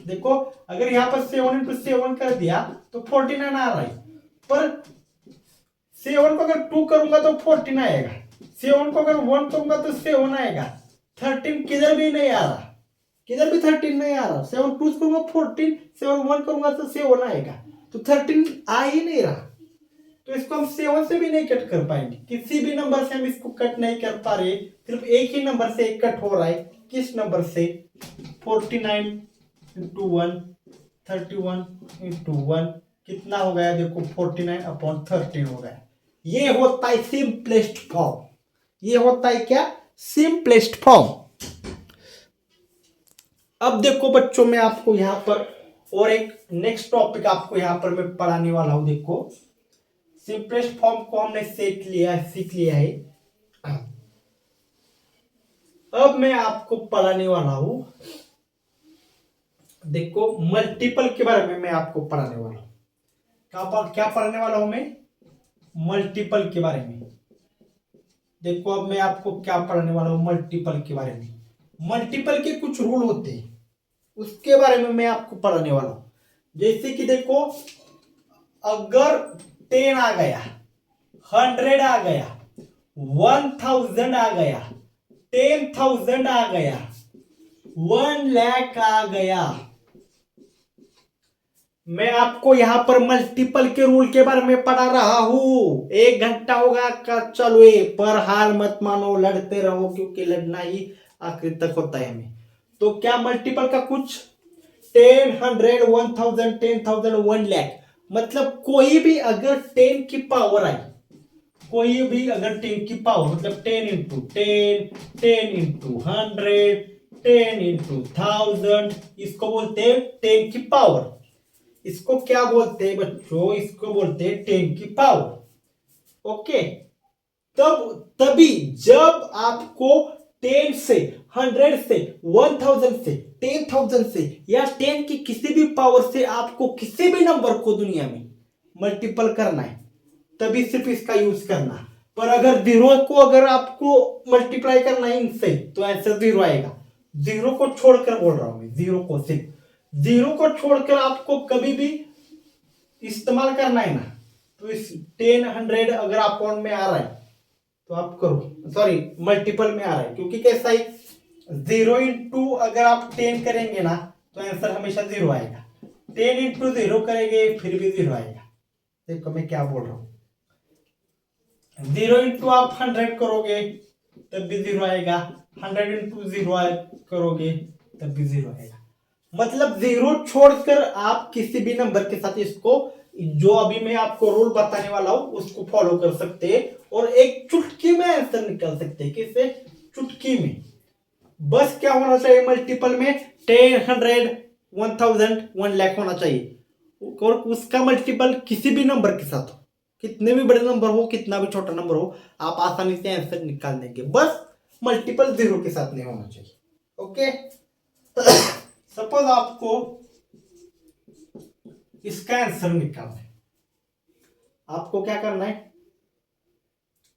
देखो अगर यहाँ पर 7 इंटू 7 कर दिया तो 49 आ रहा है, पर 7 को अगर 2 करूंगा तो 14 आएगा, 7 को अगर 1 करूंगा तो 7 आएगा, 13 किधर भी नहीं आ रहा, किधर भी 13 नहीं आ रहा। 7 2 करूंगा 14, 7 1 करूंगा तो 7 आएगा, तो 13 आ ही नहीं रहा, तो इसको हम 7 से भी नहीं कट कर पाएंगे। किसी भी नंबर से हम इसको कट नहीं कर पा रहे, सिर्फ एक ही नंबर से कट हो रहा है। किस नंबर से? 49 इंटू 1, 31 इंटू 1 कितना हो गया, देखो 49 अपॉन 13 हो गया। ये होता है सिंपलेस्ट फॉर्म। ये होता है क्या? Simplest form. अब देखो बच्चों, मैं आपको यहां पर और एक नेक्स्ट टॉपिक आपको यहां पर मैं पढ़ाने वाला हूं। देखो सिंपलेस्ट फॉर्म को हमने सीख लिया है। अब मैं आपको पढ़ाने वाला हूं, देखो मल्टीपल के बारे में मैं आपको पढ़ाने वाला हूं। क्या पढ़ाने वाला हूं मैं? मल्टीपल के बारे में। देखो अब मैं आपको क्या पढ़ाने वाला हूं, मल्टीपल के बारे में। मल्टीपल के कुछ रूल होते हैं, उसके बारे में मैं आपको पढ़ाने वाला हूं। जैसे कि देखो अगर 10 आ गया, 100 आ गया, 1000 आ गया, 10,000 आ गया, 1 लाख आ गया, मैं आपको यहां पर मल्टीपल के रूल के बारे में पढ़ा रहा हूं। 1 घंटा होगा का चलो, पर हार मत मानो, लड़ते रहो, क्योंकि लड़ना ही आखिर तक होता है हमें। तो क्या मल्टीपल का कुछ 10 100 1000 10,000 1 लाख, मतलब कोई भी अगर 10 की पावर आई, कोई भी अगर 10 की पावर मतलब 10 इंटू 10, 10 इंटू 100, 10 इंटू 1000, इसको बोलते हैं 10 की पावर। इसको क्या बोलते हैं बच्चों? इसको बोलते हैं 10 की पावर। ओके, तभी जब आपको 10 से 100 से 1000 से 10,000 से या 10 की किसी भी पावर से आपको किसी भी नंबर को दुनिया में मल्टीपल करना है, तभी सिर्फ इसका यूज करना। पर अगर जीरो को अगर आपको मल्टीप्लाई करना है इनसे, तो आंसर जीरो आएगा। जीरो को छोड़कर बोल रहा हूं मैं, जीरो को, सिर्फ जीरो को छोड़कर आपको कभी भी इस्तेमाल करना है ना, तो इस 10 100 अगर अकाउंट में आ रहा है तो आप करो, सॉरी मल्टीपल में आ रहा है, क्योंकि कैसा है 0 अगर आप 10 करेंगे ना तो आंसर हमेशा जीरो आएगा। 10 × 0 करेंगे फिर भी जीरो आएगा। देखो मैं क्या बोल रहा हूं, 0 आप 100 करोगे तब भी जीरो आएगा, 100 × 0 करोगे तब भी जीरो आएगा। मतलब जीरो छोड़कर आप किसी भी नंबर के साथ इसको, जो अभी मैं आपको रूल बताने वाला हूं उसको फॉलो कर सकते हैं और एक चुटकी में आंसर निकाल सकते हैं। किससे? चुटकी में। बस क्या होना चाहिए मल्टीपल में? 10 100 1000 1 लाख होना चाहिए, और उसका मल्टीपल किसी भी नंबर के साथ हो, कितने भी बड़े नंबर हो कितना भी छोटा नंबर हो, आप आसानी से आंसर निकाल देंगे। बस मल्टीपल जीरो के साथ नहीं होना चाहिए। ओके, सपोज आपको इसका आंसर निकालना है, आपको क्या करना है?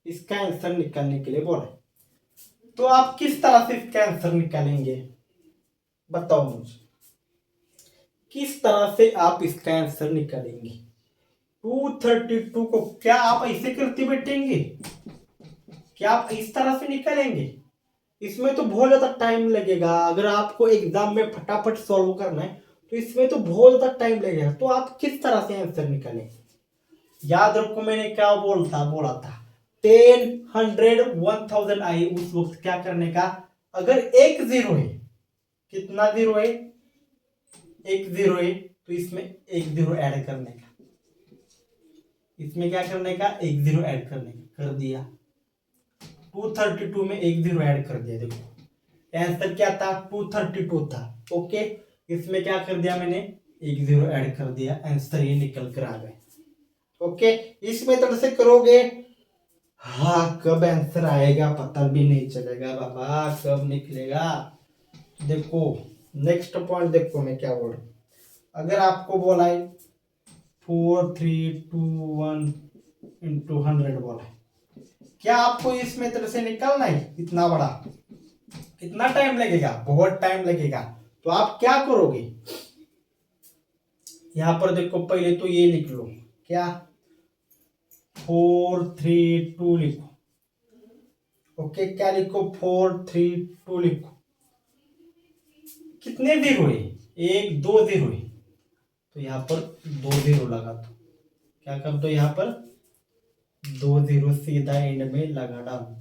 इसका आंसर निकालने के लिए बोला है, तो आप किस तरह से इसका आंसर निकालेंगे? बताओ मुझे, किस तरह से आप इसका आंसर निकालेंगे? 232 को क्या आप ऐसे करते बैठेंगे? क्या आप इस तरह से निकालेंगे? इसमें तो बहुत ज्यादा टाइम लगेगा। अगर आपको एग्जाम में फटाफट सॉल्व करना है तो इसमें तो बहुत ज्यादा टाइम लगेगा। तो आप किस तरह से आंसर निकालेंगे? याद रखो मैंने क्या बोला था 10 100 1000 आई, उस वक्त क्या करने का? अगर एक जीरो है, कितना जीरो है? एक जीरो है, तो इसमें एक जीरो ऐड करने का, इसमें क्या करने का? एक जीरो ऐड करने का। कर दिया, 232 में एक जीरो ऐड कर दिया। देखो आंसर क्या था? 232 था। ओके, इसमें क्या कर दिया मैंने? एक जीरो ऐड कर दिया, आंसर ये निकल कर आ गए। ओके, इस मेथड से करोगे, हाँ कब आंसर आएगा पता भी नहीं चलेगा बाबा, कब निकलेगा। देखो नेक्स्ट पॉइंट, देखो मैं क्या बोल रहा हूं। अगर आपको बोला है 4321 × 100 बोला है, क्या आपको इस मेथड से निकालना है? इतना बड़ा, कितना टाइम लगेगा? बहुत टाइम लगेगा। तो आप क्या करोगे? यहां पर देखो, पहले तो ये लिख लो, क्या? 432 लिखो। ओके, क्या लिखो? 432 लिखो। कितने जीरो है? एक दो जीरो है, तो यहां पर दो जीरो लगा दो। क्या कर दो? यहां पर दो जीरो सीधा एंड में लगा डालो,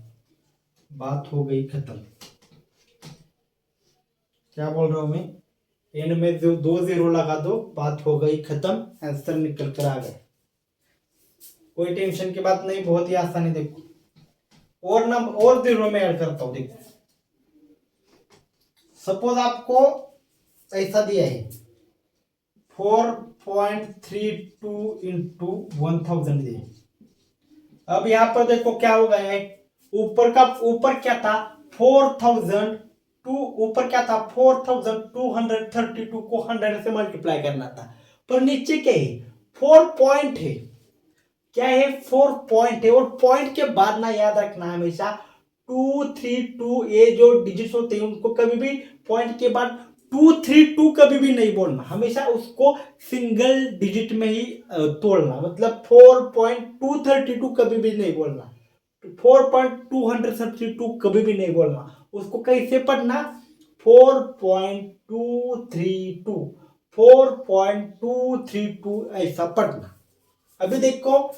बात हो गई खत्म। क्या बोल रहा हूं मैं? एंड में जो दो जीरो लगा दो, बात हो गई खत्म, आंसर निकल कर आ गए। कोई टेंशन की बात नहीं, बहुत ही आसानी। देखो और नंबर और जीरो में ऐड करता हूं। देखो सपोज आपको ऐसा दिया है 4.32 × 1000 दिया। अब यहां पर देखो क्या हो गया है, ऊपर क्या था? 4002, ऊपर क्या था? 4232 को 100 से मल्टीप्लाई करना था। पर नीचे क्या है? 4 पॉइंट है। क्या है? 4 पॉइंट है, और पॉइंट के बाद ना याद रखना हमेशा 232, ये जो डिजिट्स होते हैं उनको कभी भी पॉइंट के बाद 232 कभी भी नहीं बोलना, हमेशा उसको सिंगल डिजिट में ही तोड़ना। मतलब 4.232 कभी भी नहीं बोलना, 4.232 कभी भी नहीं बोलना। उसको कैसे पढ़ना? 4.232, 4.232 ऐसा पढ़ना। अभी देखो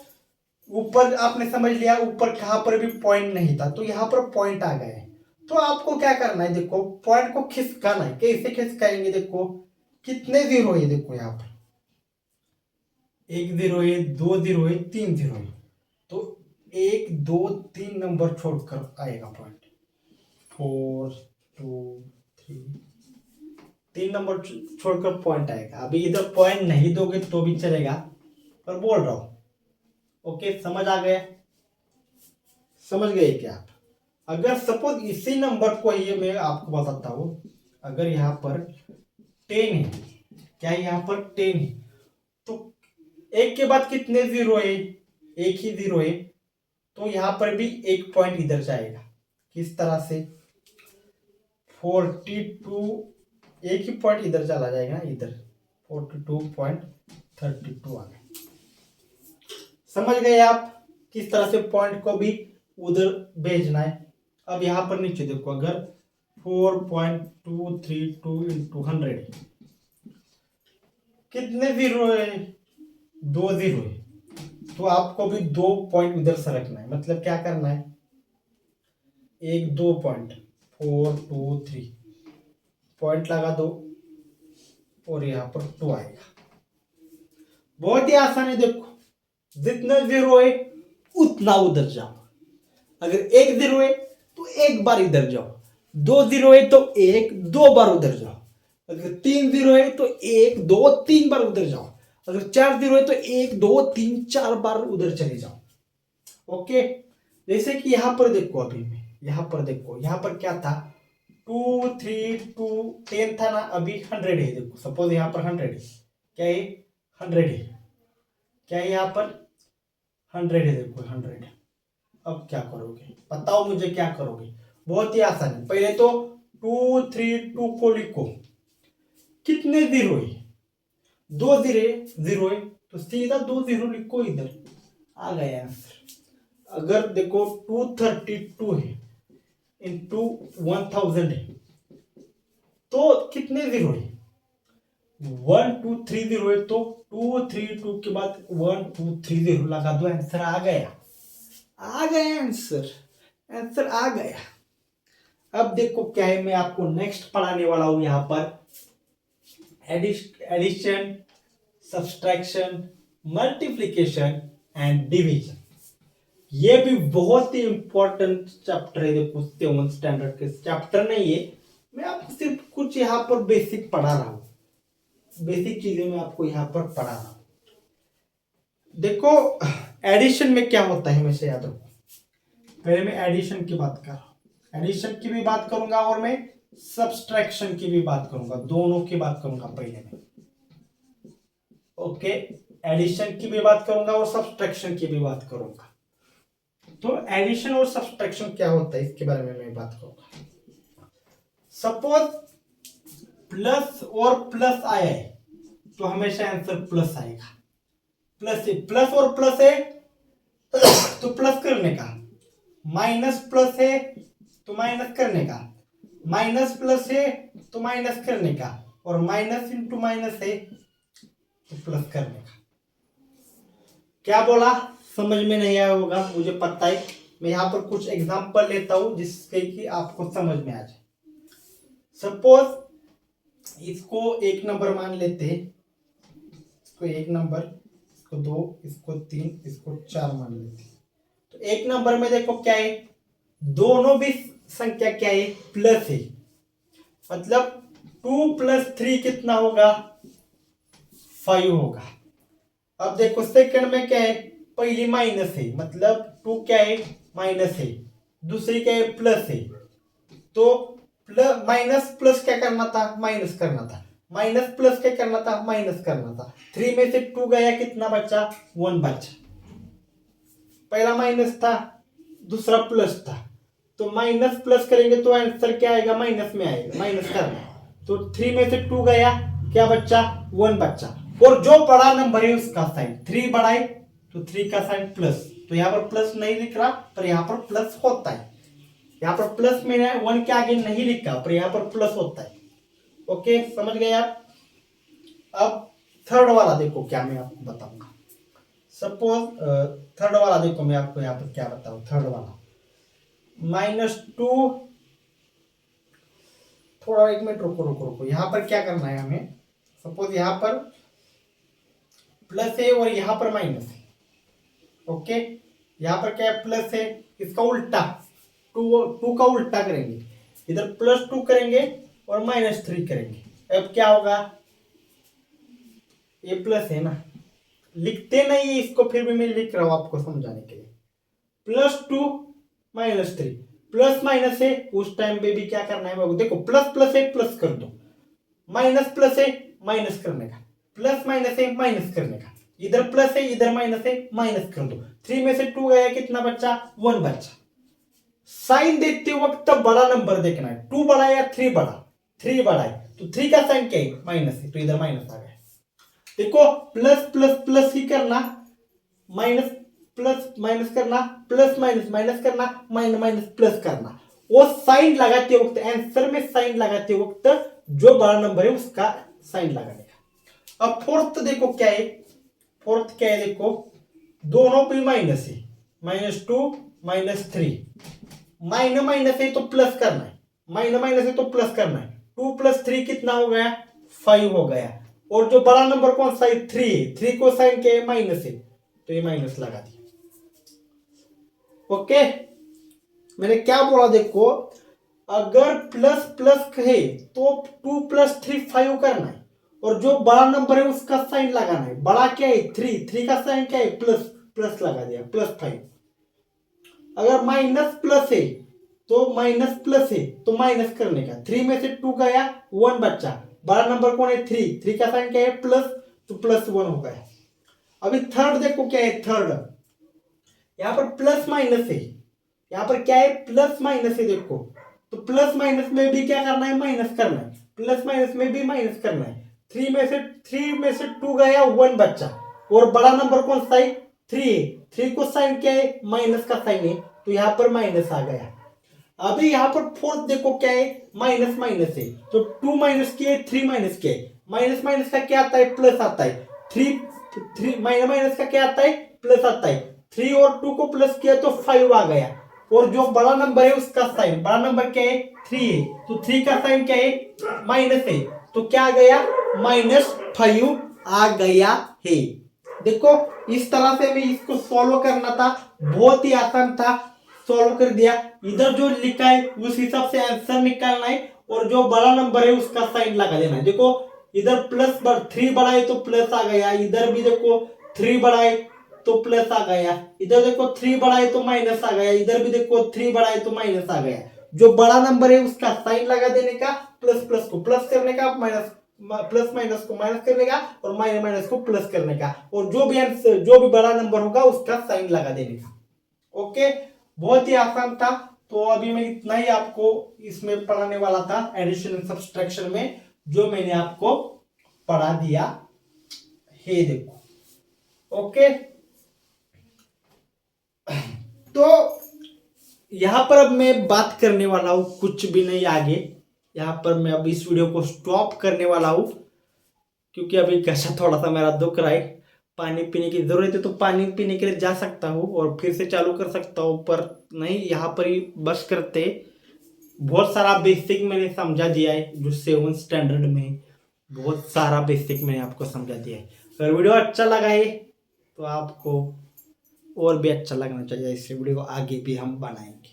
ऊपर आपने समझ लिया, ऊपर कहां पर भी पॉइंट नहीं था तो यहां पर पॉइंट आ गए। तो आपको क्या करना है? देखो पॉइंट को खिसकाना है। कैसे खिसकाएंगे? देखो कितने जीरो है, देखो यहां पर एक जीरो है, दो जीरो है, तीन जीरो है, तो 1 2 3 नंबर छोड़कर आएगा पॉइंट। 4 2 3, 3 नंबर छोड़कर पॉइंट आएगा। अभी इधर पॉइंट नहीं दोगे तो भी चलेगा, पर बोल रहा हूं। ओके, समझ आ गया? समझ गए क्या आप? अगर सपोज इसी नंबर को, ये मैं आपको बताता हूं, अगर यहाँ पर 10 है, क्या यहाँ पर 10 है, तो एक के बाद कितने जीरो है? एक ही जीरो है, तो यहाँ पर भी एक पॉइंट इधर जाएगा। किस तरह से? 42, एक ही पॉइंट इधर चला जाएगा ना, इधर 42.32 आ गया। समझ गए आप किस तरह से पॉइंट को भी उधर भेजना है? अब यहां पर नीचे देखो, अगर 4.232 इंटू 100 कितने जीरो है? 2 जीरो है, तो आपको भी 2 पॉइंट उधर से रखना है। मतलब क्या करना है? एक 2 पॉइंट, 423 पॉइंट लगा दो और यहाँ पर 2 आएगा। बहुत ही आसान है। देखो, जितना जीरो है उतना उधर जाओ। अगर एक जीरो है तो एक बार इधर जाओ, 2 जीरो है तो एक 2 बार उधर जाओ, अगर 3 जीरो है तो 1 2 3 बार उधर जाओ, अगर 4 जीरो है तो 1 2 3 4 बार उधर चले जाओ। ओके, जैसे कि यहां पर देखो, अभी में यहां पर देखो, यहां पर क्या था? 2 3 2 10 था ना, अभी 100 है। देखो सपोज यहां पर 100 है, क्या है? 100 है, क्या है? यहां पर 100 है। देखो 100। अब क्या करोगे? बताओ मुझे, क्या करोगे? बहुत ही आसान है। पहले तो 232 को लिखो। कितने जीरो है? 2 जीरो है, तो सीधा 2 जीरो लिखो, इधर आ गया आंसर। अगर देखो 232 है इंटू 1000 है, तो कितने जीरो है? 1 2 3 जीरो है, तो 232 के बाद 1 2 3 जीरो लगा दो, आंसर आ गया। आ गया आंसर, आंसर आ गया। अब देखो क्या है, मैं आपको नेक्स्ट पढ़ाने वाला हूं यहां पर addition, subtraction, multiplication and division. ये भी बहुत ही इंपॉर्टेंट चैप्टर है। देखो 7th स्टैंडर्ड के चैप्टर नहीं है, मैं आपको सिर्फ कुछ यहाँ पर बेसिक पढ़ा रहा हूँ। बेसिक चीजें मैं आपको यहाँ पर पढ़ा रहा हूँ। देखो एडिशन में क्या होता है, हमेशा याद रखो। पहले मैं एडिशन की बात कर रहा हूँ, एडिशन की भी बात करूंगा और मैं सब्सट्रैक्शन की भी बात करूंगा, दोनों की बात करूंगा पहले मैं। ओके, एडिशन की भी बात करूंगा और सब्सट्रैक्शन की भी बात करूंगा। तो एडिशन और सब्सट्रैक्शन क्या होता है, इसके बारे में मैं बात करूंगा। सपोज प्लस और प्लस आया है, तो हमेशा आंसर प्लस आएगा। प्लस है, प्लस और प्लस है तो प्लस करने का, माइनस प्लस है तो माइनस करने का, माइनस प्लस है तो माइनस करने का, और माइनस इंटू माइनस है तो प्लस करने का। क्या बोला? समझ में नहीं आया होगा, मुझे पता है। मैं यहाँ पर कुछ एग्जांपल लेता हूं जिससे कि आपको समझ में आ जाए। सपोज इसको 1 नंबर मान लेते हैं, इसको 1 नंबर, इसको 2, इसको 3, इसको 4 मान लेते हैं। तो 1 नंबर में देखो क्या है, दोनों भी संख्या क्या है? प्लस है। मतलब 2 + 3 कितना होगा? 5 होगा। अब देखो सेकंड में क्या है? पहली माइनस है, मतलब 2 क्या है? माइनस है। दूसरी क्या है? प्लस है। तो प्लस माइनस प्लस क्या करना था? माइनस करना था। माइनस प्लस क्या करना था? माइनस करना था। 3 में से 2 गया, कितना बचा? 1 बचा। पहला माइनस था, दूसरा प्लस था, तो माइनस प्लस करेंगे तो आंसर क्या आएगा? माइनस में आएगा, माइनस करना। तो 3 में से 2 गया, क्या बचा? 1 बचा। और जो बड़ा नंबर है उसका साइन, 3 बड़ा है तो 3 का साइन प्लस। तो यहाँ पर प्लस नहीं लिख रहा, पर यहाँ पर प्लस होता है। यहाँ पर प्लस में 1 के आगे नहीं लिखा, पर यहाँ पर प्लस होता है। ओके, समझ गए आप? अब थर्ड वाला देखो, क्या मैं आपको बताऊंगा। सपोज थर्ड वाला देखो, मैं आपको यहाँ पर क्या बताऊं। थर्ड वाला -2, थोड़ा 1 मिनट रुको रुको रुको, यहाँ पर क्या करना है हमें। सपोज यहाँ पर प्लस है और यहाँ पर माइनस है। ओके, यहाँ पर क्या है? प्लस है, इसका उल्टा, 2 का उल्टा करेंगे, इधर +2 करेंगे और -3 करेंगे। अब क्या होगा? ये प्लस है ना, लिखते नहीं है इसको, फिर भी मैं लिख रहा हूं आपको समझाने के लिए। +2 -3। प्लस माइनस है, उस टाइम पे भी क्या करना है, देखो प्लस प्लस है प्लस कर दो, माइनस प्लस है माइनस करने का, प्लस माइनस है माइनस करने का, इधर प्लस है इधर माइनस है माइनस कर दो। 3 में से 2 गया, कितना बच्चा, 1 बच्चा। साइन देखते वक्त बड़ा नंबर देखना है, 2 बड़ा या 3 बड़ा, 3 बड़ा है तो 3 का साइन क्या है, माइनस है, तो इधर माइनस आ गया। देखो प्लस प्लस प्लस ही करना, माइनस प्लस माइनस करना, प्लस माइनस माइनस करना, माइनस माइनस प्लस करना। वो साइन लगाते वक्त, आंसर में साइन लगाते वक्त जो बड़ा नंबर है उसका साइन लगाने का। अब फोर्थ देखो क्या है, फोर्थ क्या है, देखो दोनों भी माइनस है, -2 -3, माइनस माइनस है तो प्लस करना है, माइनस माइनस है तो प्लस करना है। 2 + 3 कितना हो गया, 5 हो गया। और जो बड़ा नंबर कौन सा है, 3 है, 3 को साइन क्या है, माइनस है, तो ये माइनस लगा दिया। ओके, मैंने क्या बोला, देखो अगर प्लस प्लस है तो 2 + 3 5 करना है, और जो बड़ा नंबर है उसका साइन लगाना है। बड़ा क्या है, 3 का साइन क्या है, प्लस, प्लस लगा दिया, +5। अगर माइनस प्लस है तो माइनस प्लस है तो माइनस करने का, 3 में से 2 गया, 1 बच्चा। बड़ा नंबर कौन है, 3 का साइन क्या है, प्लस, तो +1 हो गया। अभी थर्ड देखो क्या है, थर्ड यहां पर प्लस माइनस है, यहां पर क्या है, प्लस माइनस है। देखो तो प्लस माइनस में भी क्या करना है, माइनस करना है, प्लस माइनस में भी माइनस करना है। 3 में से 2 गया, 1 बच्चा। और बड़ा नंबर कौन सा है, 3 है, 3 को साइन क्या है, माइनस का साइन है, तो यहां पर माइनस आ गया। अभी यहां पर फोर्थ देखो क्या है, माइनस माइनस है, तो 2 माइनस किया है, 3 माइनस किया है। माइनस माइनस का क्या आता है, प्लस आता है। 3 माइनस माइनस का क्या आता है, प्लस आता है। 3 और 2 को प्लस किया तो 5 आ गया। और जो बड़ा नंबर है उसका साइन, बड़ा नंबर क्या है, 3 है, तो 3 का साइन क्या है, माइनस है, तो क्या आ गया, -5 आ गया है। देखो इस तरह से मैं इसको सॉल्व करना था, बहुत ही आसान था, सॉल्व कर दिया। इधर जो लिखा है उस हिसाब से आंसर निकालना है, और जो बड़ा नंबर है उसका साइन लगा देना है। देखो इधर प्लस 3 बड़ा है तो प्लस आ गया, इधर भी देखो 3 बड़ा है तो प्लस आ गया, इधर देखो 3 बड़ा है तो माइनस आ गया, इधर भी देखो 3 बड़ा है तो माइनस आ गया। जो बड़ा नंबर है उसका साइन लगा देने का, प्लस प्लस को प्लस करने का, माइनस प्लस माइनस को माइनस करने का, और माइनस माइनस को प्लस करने का, और जो भी आंसर, जो भी बड़ा नंबर होगा उसका साइन लगा देने का। ओके, बहुत ही आसान था। तो अभी मैं इतना ही आपको इसमें पढ़ाने वाला था, एडिशन एंड सब्सट्रैक्शन में, जो मैंने आपको पढ़ा दिया है, देखो। ओके, तो यहां पर अब मैं बात करने वाला हूं, कुछ भी नहीं आगे। यहां पर मैं अब इस वीडियो को स्टॉप करने वाला हूं, क्योंकि अभी कैसा थोड़ा सा मेरा दुख रहा है, पानी पीने की जरूरत है, तो पानी पीने के लिए जा सकता हूँ और फिर से चालू कर सकता हूँ, पर नहीं, यहाँ पर ही बस करते। बहुत सारा बेसिक मैंने समझा दिया है, जो 7th स्टैंडर्ड में बहुत सारा बेसिक मैंने आपको समझा दिया है। अगर वीडियो अच्छा लगा है तो आपको और भी अच्छा लगना चाहिए, इस वीडियो को आगे भी हम बनाएंगे।